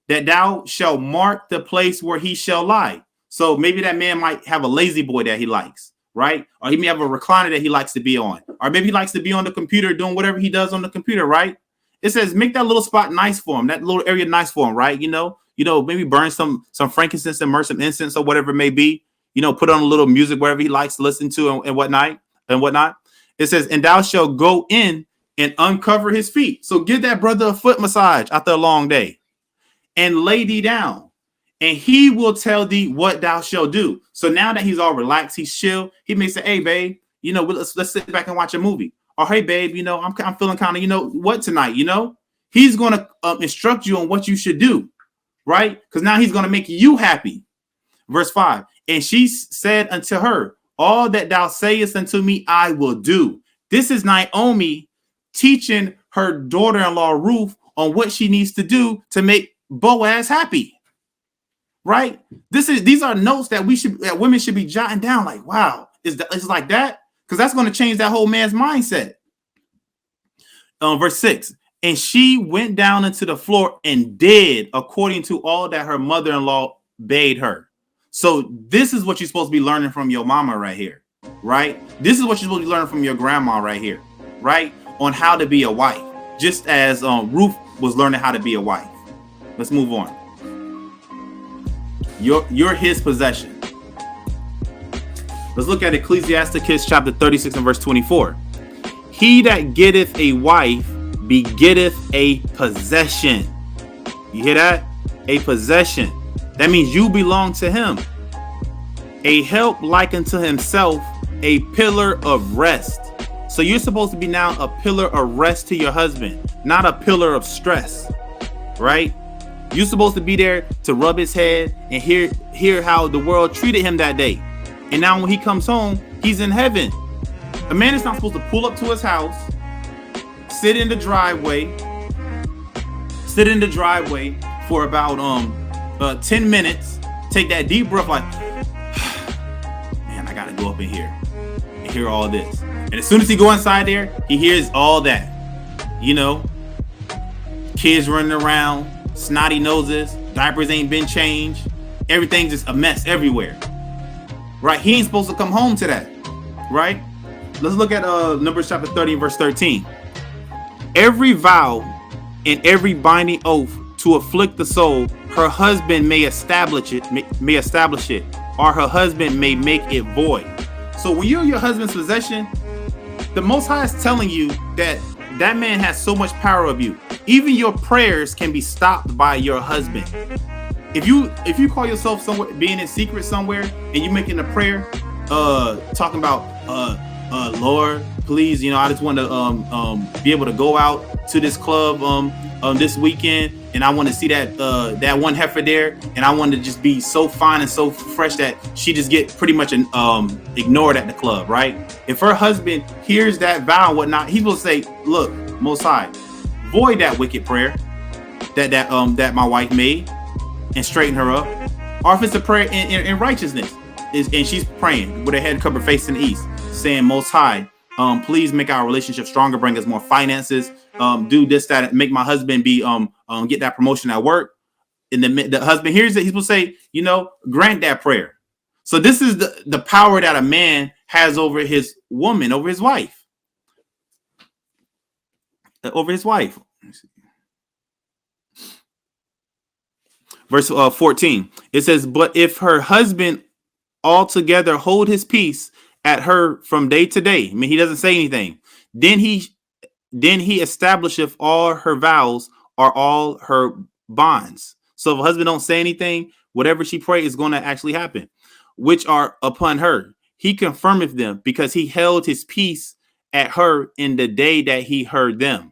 Speaker 1: that thou shalt mark the place where he shall lie. So maybe that man might have a lazy boy that he likes, right? Or he may have a recliner that he likes to be on, or maybe he likes to be on the computer doing whatever he does on the computer, right? It says make that little spot nice for him, that little area nice for him, right? Maybe burn some frankincense and burn some incense or whatever it may be. Put on a little music wherever he likes to listen to and whatnot. It says, and thou shalt go in and uncover his feet. So give that brother a foot massage after a long day, and lay thee down, and he will tell thee what thou shalt do. So now that he's all relaxed, he's chill, he may say, hey babe, let's sit back and watch a movie. Or hey babe, I'm feeling kind of, what tonight, he's going to instruct you on what you should do, right? Because now he's going to make you happy. Verse 5, and she said unto her, all that thou sayest unto me, I will do. This is Naomi teaching her daughter-in-law Ruth on what she needs to do to make Boaz happy, right? These are notes that women should be jotting down. Like, wow, it's like that, because that's going to change that whole man's mindset. Verse 6, and she went down into the floor and did according to all that her mother-in-law bade her. So this is what you're supposed to be learning from your mama right here. right? This is what you're supposed to be learning from your grandma right here, right? On how to be a wife, just as Ruth was learning how to be a wife. Let's move on. You're his possession. Let's look at Ecclesiasticus chapter 36 and verse 24. He that getteth a wife begetteth a possession. You hear that? A possession. That means you belong to him. A help like unto himself, a pillar of rest. So you're supposed to be now a pillar of rest to your husband, not a pillar of stress, right? You're supposed to be there to rub his head and hear how the world treated him that day. And now when he comes home, he's in heaven. A man is not supposed to pull up to his house, sit in the driveway for about 10 minutes, take that deep breath like, man, I gotta go up in here and hear all this. And as soon as he go inside there, he hears all that. You know, kids running around, snotty noses, diapers ain't been changed, everything's just a mess everywhere. Right? He ain't supposed to come home to that. Right? Let's look at Numbers chapter 30 and verse 13. Every vow and every binding oath to afflict the soul, her husband may establish it, or her husband may make it void. So when you're your husband's possession, the Most High is telling you that that man has so much power of you. Even your prayers can be stopped by your husband. If you call yourself somewhere, being in secret somewhere, and you making a prayer, talking about Lord, please, you know, I just want to be able to go out to this club this weekend, and I want to see that one heifer there, and I want to just be so fine and so fresh that she just get pretty much ignored at the club, right? If her husband hears that vow and whatnot, he's supposed to say, look, Most High, void that wicked prayer that my wife made, and straighten her up. Or if it's a prayer in righteousness, and she's praying with her head covered facing the east, saying, Most High, please make our relationship stronger, bring us more finances, do this, that, make my husband be get that promotion at work. And the husband hears it, he's supposed to say, you know, grant that prayer. So this is the power that a man has over his woman, over his wife. Verse 14, it says, but if her husband altogether hold his peace at her from day to day, I mean, he doesn't say anything, then he establisheth all her vows or all her bonds. So if a husband don't say anything, whatever she pray is going to actually happen, which are upon her. He confirmeth them, because he held his peace at her in the day that he heard them.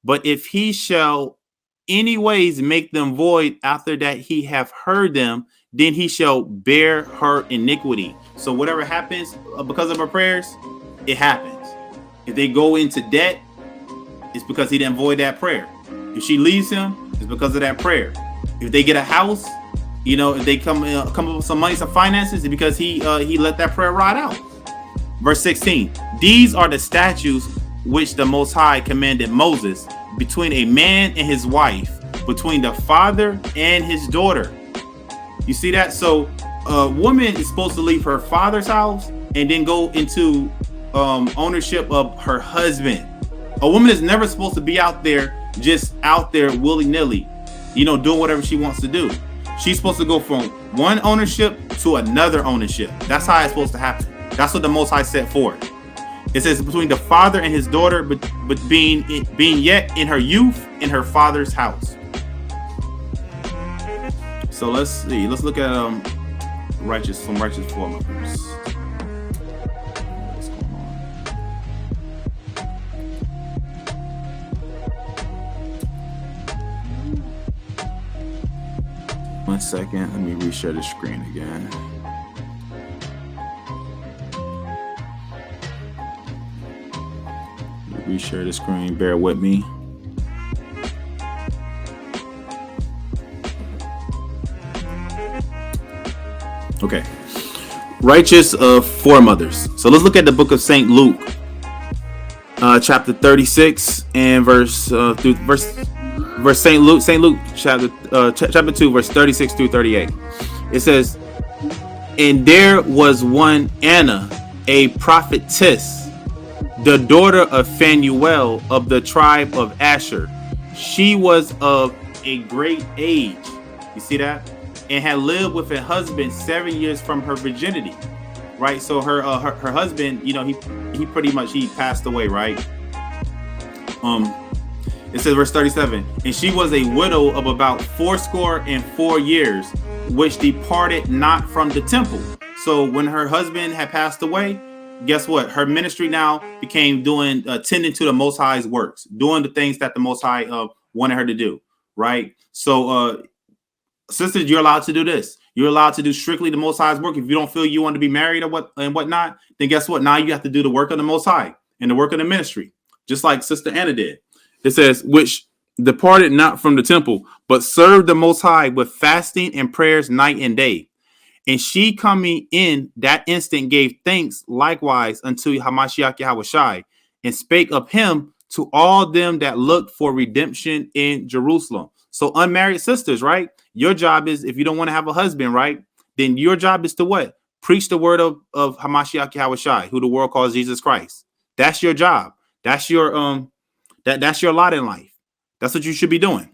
Speaker 1: But if he shall anyways make them void after that he have heard them, then he shall bear her iniquity. So whatever happens because of her prayers, it happens. If they go into debt, it's because he didn't void that prayer. If she leaves him, it's because of that prayer. If they get a house, you know, if they come up with some money, some finances, it's because he let that prayer ride out. Verse 16, these are the statutes which the Most High commanded Moses between a man and his wife, between the father and his daughter. You see that? So a woman is supposed to leave her father's house and then go into ownership of her husband. A woman is never supposed to be out there, just out there willy-nilly, you know, doing whatever she wants to do. She's supposed to go from one ownership to another ownership. That's how it's supposed to happen. That's what the Most High set forth. It says between the father and his daughter, but being yet in her youth in her father's house. So let's see. Let's look at some righteous foremothers. What's going on? 1 second. Let me reshare the screen again. Reshare the screen. Bear with me. Okay. Righteous foremothers. So let's look at the book of St. Luke, chapter 36 and verse St. Luke chapter 2, verse 36 through 38. It says, and there was one Anna, a prophetess, the daughter of Phanuel of the tribe of Asher. She was of a great age. You see that? And had lived with a husband 7 years from her virginity. Right? So her husband, he pretty much he passed away, right? It says verse 37, and she was a widow of about 84 years, which departed not from the temple. So when her husband had passed away, guess what? Her ministry now became doing tending to the Most High's works, doing the things that the Most High wanted her to do, right? So sisters, you're allowed to do this. You're allowed to do strictly the Most High's work. If you don't feel you want to be married or whatnot, then guess what? Now you have to do the work of the Most High and the work of the ministry, just like Sister Anna did. It says, which departed not from the temple, but served the Most High with fasting and prayers night and day. And she coming in that instant gave thanks likewise unto Hamashiach Yahushai, and spake of him to all them that looked for redemption in Jerusalem. So unmarried sisters, right? Your job is, if you don't want to have a husband, right? Then your job is to what? Preach the word of Hamashiach Yahushai, who the world calls Jesus Christ. That's your job. That's your that's your lot in life. That's what you should be doing.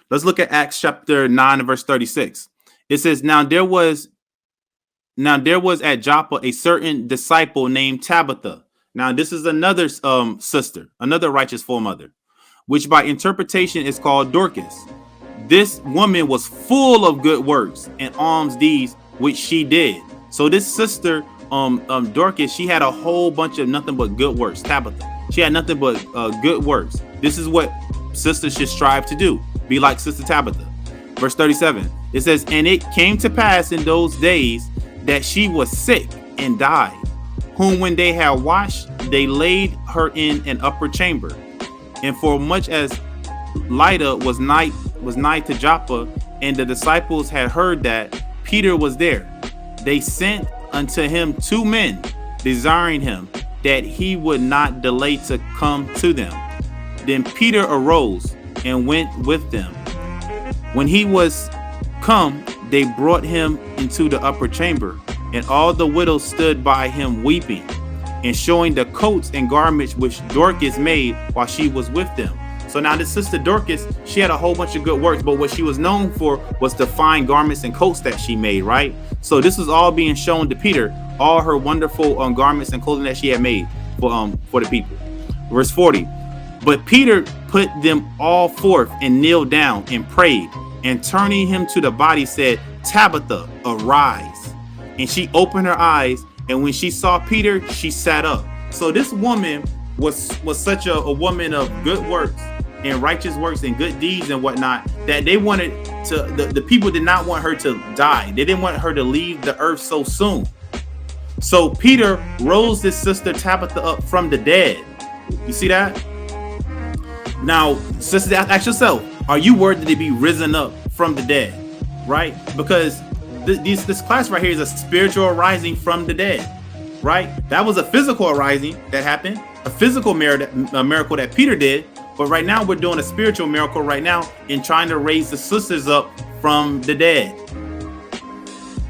Speaker 1: Let's look at Acts chapter 9 and verse 36. It says, now there was at Joppa a certain disciple named Tabitha. Now this is another sister, another righteous foremother, which by interpretation is called Dorcas. This woman was full of good works and alms deeds which she did. So this sister, Dorcas, she had a whole bunch of nothing but good works. Tabitha, she had nothing but good works. This is what sisters should strive to do. Be like Sister Tabitha. Verse 37, it says, and it came to pass in those days that she was sick and died, whom when they had washed, they laid her in an upper chamber. And for much as Lydda was nigh to Joppa, and the disciples had heard that Peter was there, they sent unto him 2 men, desiring him that he would not delay to come to them. Then Peter arose and went with them. When he was come, they brought him into the upper chamber, and all the widows stood by him weeping, and showing the coats and garments which Dorcas made while she was with them. So now this sister Dorcas, she had a whole bunch of good works, but what she was known for was the fine garments and coats that she made, right? So this was all being shown to Peter, all her wonderful garments and clothing that she had made for the people. Verse 40, but Peter put them all forth and kneeled down and prayed, and turning him to the body said, Tabitha, arise. And she opened her eyes, and when she saw Peter, she sat up. So this woman was such a woman of good works and righteous works and good deeds and whatnot, that they wanted to, the people did not want her to die. They didn't want her to leave the earth so soon. So Peter rose this sister Tabitha up from the dead. You see that? Now, sister, ask yourself, are you worthy to be risen up from the dead? Right? Because this class right here is a spiritual arising from the dead. Right? That was a physical arising that happened, a physical miracle that Peter did. But right now we're doing a spiritual miracle right now in trying to raise the sisters up from the dead.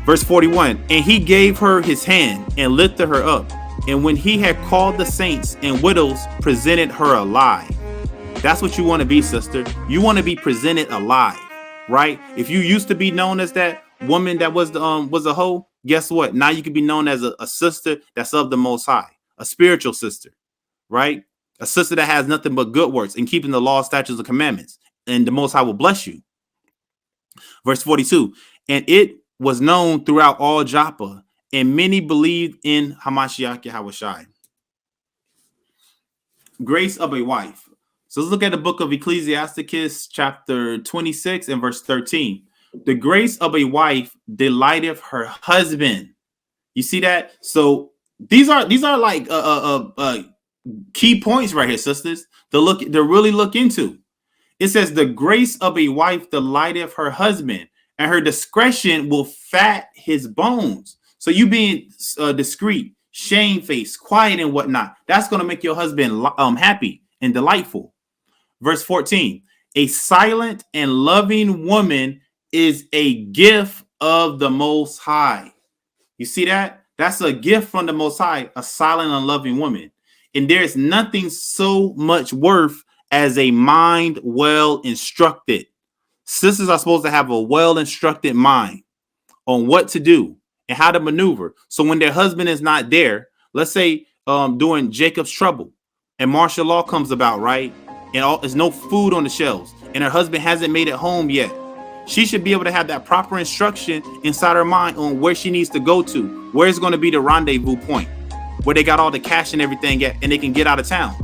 Speaker 1: Verse 41, and he gave her his hand and lifted her up. And when he had called the saints and widows, presented her alive. That's what you want to be, sister. You want to be presented alive, right? If you used to be known as that woman that was a hoe, guess what? Now you can be known as a sister that's of the Most High, a spiritual sister, right? A sister that has nothing but good works and keeping the law, statutes, and commandments, and the Most High will bless you. Verse 42, and it was known throughout all Joppa, and many believed in Hamashiach Yahushai. Grace of a wife. So let's look at the book of Ecclesiasticus, chapter 26 and verse 13. The grace of a wife delighteth her husband. You see that? So these are like key points right here, sisters, to really look into. It says the grace of a wife delighteth her husband, and her discretion will fat his bones. So you being discreet, shamefaced, quiet, and whatnot, that's going to make your husband happy and delightful. Verse 14, a silent and loving woman is a gift of the Most High. You see that? That's a gift from the Most High, a silent and loving woman. And there's nothing so much worth as a mind well instructed. Sisters are supposed to have a well instructed mind on what to do and how to maneuver. So when their husband is not there, let's say during Jacob's trouble and martial law comes about, right? And there's no food on the shelves and her husband hasn't made it home yet. She should be able to have that proper instruction inside her mind on where she needs to go to, where's going to be the rendezvous point, where they got all the cash and everything at, and they can get out of town.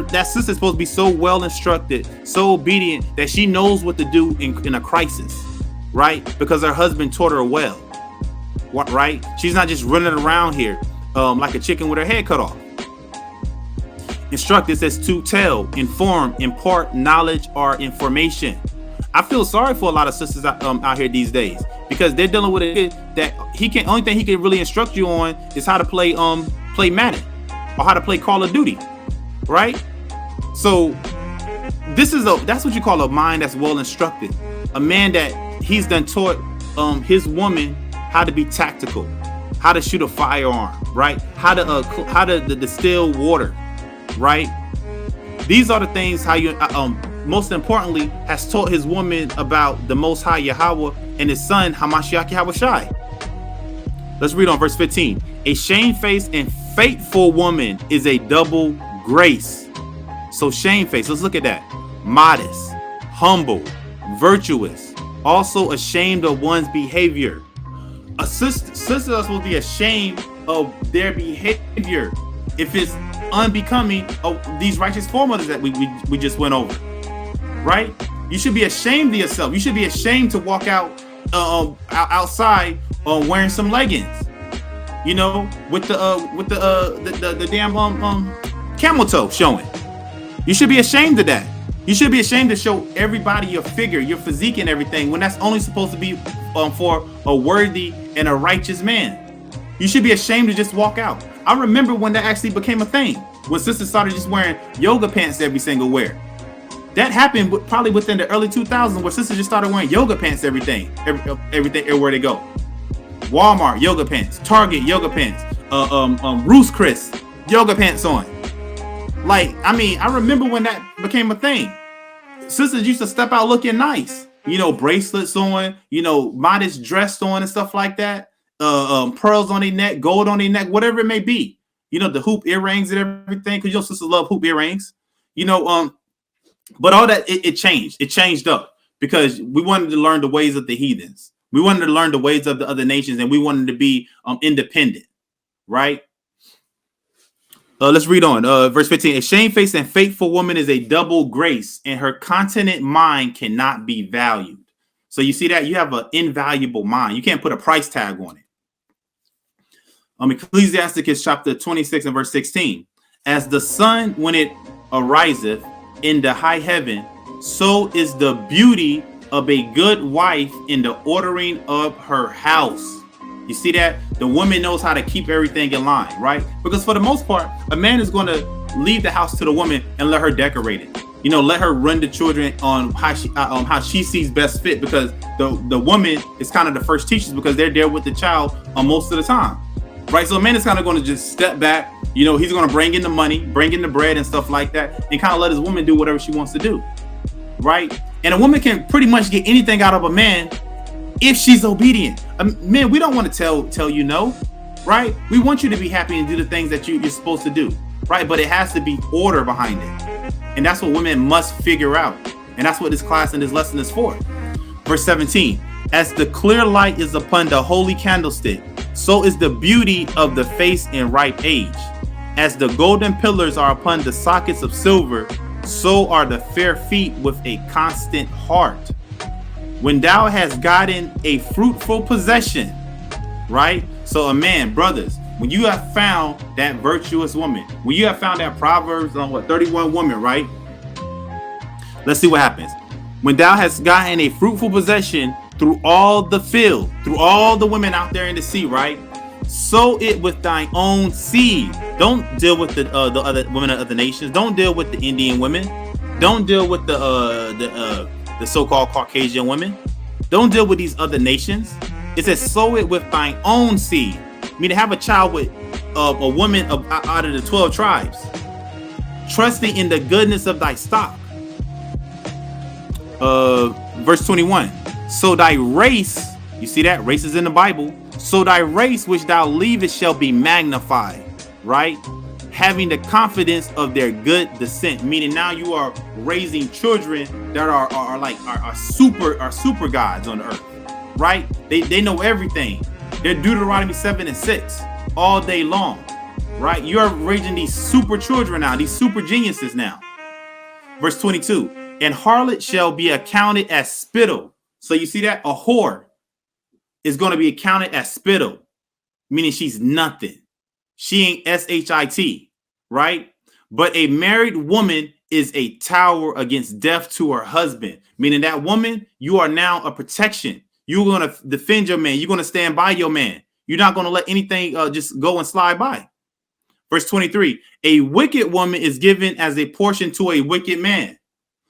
Speaker 1: That sister's supposed to be so well instructed, so obedient that she knows what to do in a crisis, right? Because her husband taught her well, right? She's not just running around here like a chicken with her head cut off. Instruct is to tell, inform, impart knowledge or information. I feel sorry for a lot of sisters out here these days because they're dealing with a kid that only thing he can really instruct you on is how to play Madden or how to play Call of Duty, right? So that's what you call a mind that's well instructed. A man that he's done taught his woman how to be tactical, how to shoot a firearm, right? How to distill water, right? These are the things how you most importantly has taught his woman about the Most High Yahweh and his son Hamashiach Yahushai. Let's read on verse 15. A shamefaced and faithful woman is a double grace. So shamefaced, let's look at that. Modest, humble, virtuous, also ashamed of one's behavior. A sisters are supposed to be ashamed of their behavior if it's unbecoming of these righteous foremothers that we just went over, right? You should be ashamed of yourself. You should be ashamed to walk out outside wearing some leggings, you know, with the damn camel toe showing. You should be ashamed of that. You should be ashamed to show everybody your figure, your physique and everything when that's only supposed to be for a worthy and a righteous man. You should be ashamed to just walk out. I remember when that actually became a thing, when sisters started just wearing yoga pants every single wear. That happened probably within the early 2000s, where sisters just started wearing yoga pants everything everywhere they go. Walmart yoga pants, Target yoga pants, Roost Chris yoga pants on. Like, I mean, I remember when that became a thing. Sisters used to step out looking nice, you know, bracelets on, you know, modest dressed on and stuff like that. Pearls on their neck, gold on their neck, whatever it may be. You know, the hoop earrings and everything, because your sisters love hoop earrings. You know, but all that it changed. It changed up because we wanted to learn the ways of the heathens. We wanted to learn the ways of the other nations, and we wanted to be independent, right? Let's read on. Verse 15. A shamefaced and faithful woman is a double grace, and her continent mind cannot be valued. So you see that you have an invaluable mind. You can't put a price tag on it. Ecclesiasticus chapter 26 and verse 16. As the sun when it ariseth in the high heaven, so is the beauty of a good wife in the ordering of her house. You see that? The woman knows how to keep everything in line, right? Because for the most part, a man is going to leave the house to the woman and let her decorate it. You know, let her run the children on how she sees best fit, because the woman is kind of the first teachers, because they're there with the child most of the time, right? So a man is kind of going to just step back. You know, he's going to bring in the money, bring in the bread and stuff like that, and kind of let his woman do whatever she wants to do, right? And a woman can pretty much get anything out of a man if she's obedient. Man, we don't want to tell you no, right? We want you to be happy and do the things that you're supposed to do, right? But it has to be order behind it. And that's what women must figure out. And that's what this class and this lesson is for. Verse 17, as the clear light is upon the holy candlestick, so is the beauty of the face in ripe age. As the golden pillars are upon the sockets of silver, so are the fair feet with a constant heart. When thou hast gotten a fruitful possession, right? So a man, brothers, when you have found that virtuous woman, when you have found that Proverbs 31 woman, right? Let's see what happens. When thou hast gotten a fruitful possession through all the field, through all the women out there in the sea, right? Sow it with thine own seed. Don't deal with the other women of other nations. Don't deal with the Indian women. Don't deal with the so-called Caucasian women. Don't deal with these other nations. It says sow it with thine own seed. mean, to have a child with a woman out of the 12 tribes, trusting in the goodness of thy stock. Verse 21. So thy race, you see that? Race is in the Bible. So thy race which thou leavest shall be magnified, right? Having the confidence of their good descent, meaning now you are raising children that are super gods on the earth, right? They know everything. They're Deuteronomy 7 and 6 all day long, right? You're raising these super children now, these super geniuses now. Verse 22, and harlot shall be accounted as spittle. So you see that? A whore is going to be accounted as spittle, meaning she's nothing. She ain't S-H-I-T, right? But a married woman is a tower against death to her husband, meaning that woman, you are now a protection. You're going to defend your man. You're going to stand by your man. You're not going to let anything just go and slide by. Verse 23, a wicked woman is given as a portion to a wicked man.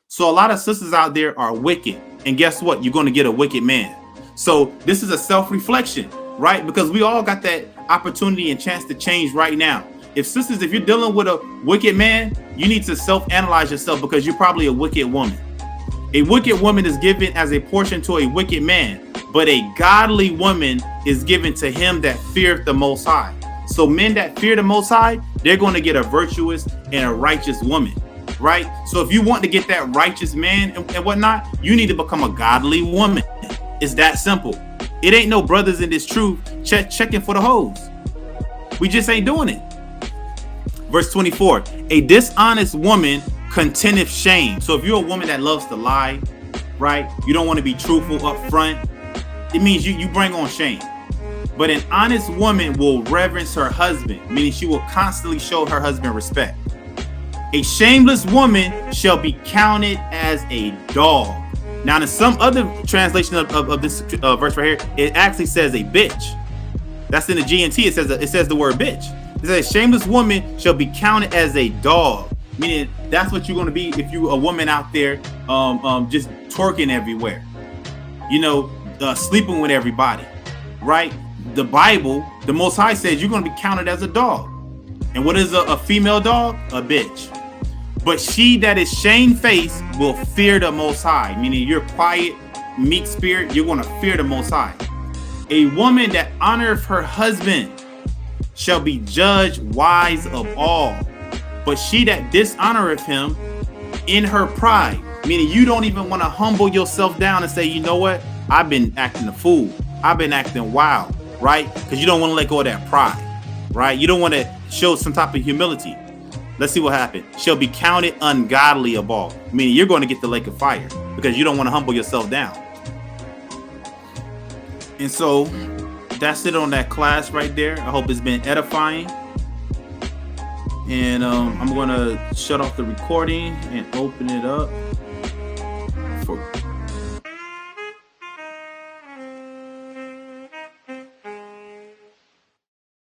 Speaker 1: So a lot of sisters out there are wicked. And guess what? You're going to get a wicked man. So this is a self-reflection, right? Because we all got that opportunity and chance to change right now. If you're dealing with a wicked man, you need to self-analyze yourself, because you're probably a wicked woman. A wicked woman is given as a portion to a wicked man, but a godly woman is given to him that feareth the Most High. So men that fear the Most High, they're going to get a virtuous and a righteous woman, right? So if you want to get that righteous man and whatnot, you need to become a godly woman. It's that simple. It ain't no brothers in this truth checking for the hoes. We just ain't doing it. Verse 24, a dishonest woman contendeth shame. So if you're a woman that loves to lie, right? You don't want to be truthful up front. It means you bring on shame. But an honest woman will reverence her husband, meaning she will constantly show her husband respect. A shameless woman shall be counted as a dog. Now, in some other translation of this verse right here, it actually says a bitch. That's in the GNT. It says the word bitch. It says a shameless woman shall be counted as a dog, meaning that's what you're going to be if you're a woman out there just twerking everywhere, sleeping with everybody, right? The Bible, the Most High says you're going to be counted as a dog. And what is a female dog? A bitch. But she that is shamefaced will fear the Most High, meaning you're quiet, meek spirit, you're going to fear the Most High. A woman that honoreth her husband shall be judged wise of all. But she that dishonoreth him in her pride, meaning you don't even want to humble yourself down and say, you know what? I've been acting a fool. I've been acting wild, right? Because you don't want to let go of that pride, right? You don't want to show some type of humility. Let's see what happened. Shall be counted ungodly of all, meaning you're going to get the lake of fire because you don't want to humble yourself down. And so that's it on that class right there. I hope it's been edifying. And I'm going to shut off the recording and open it up for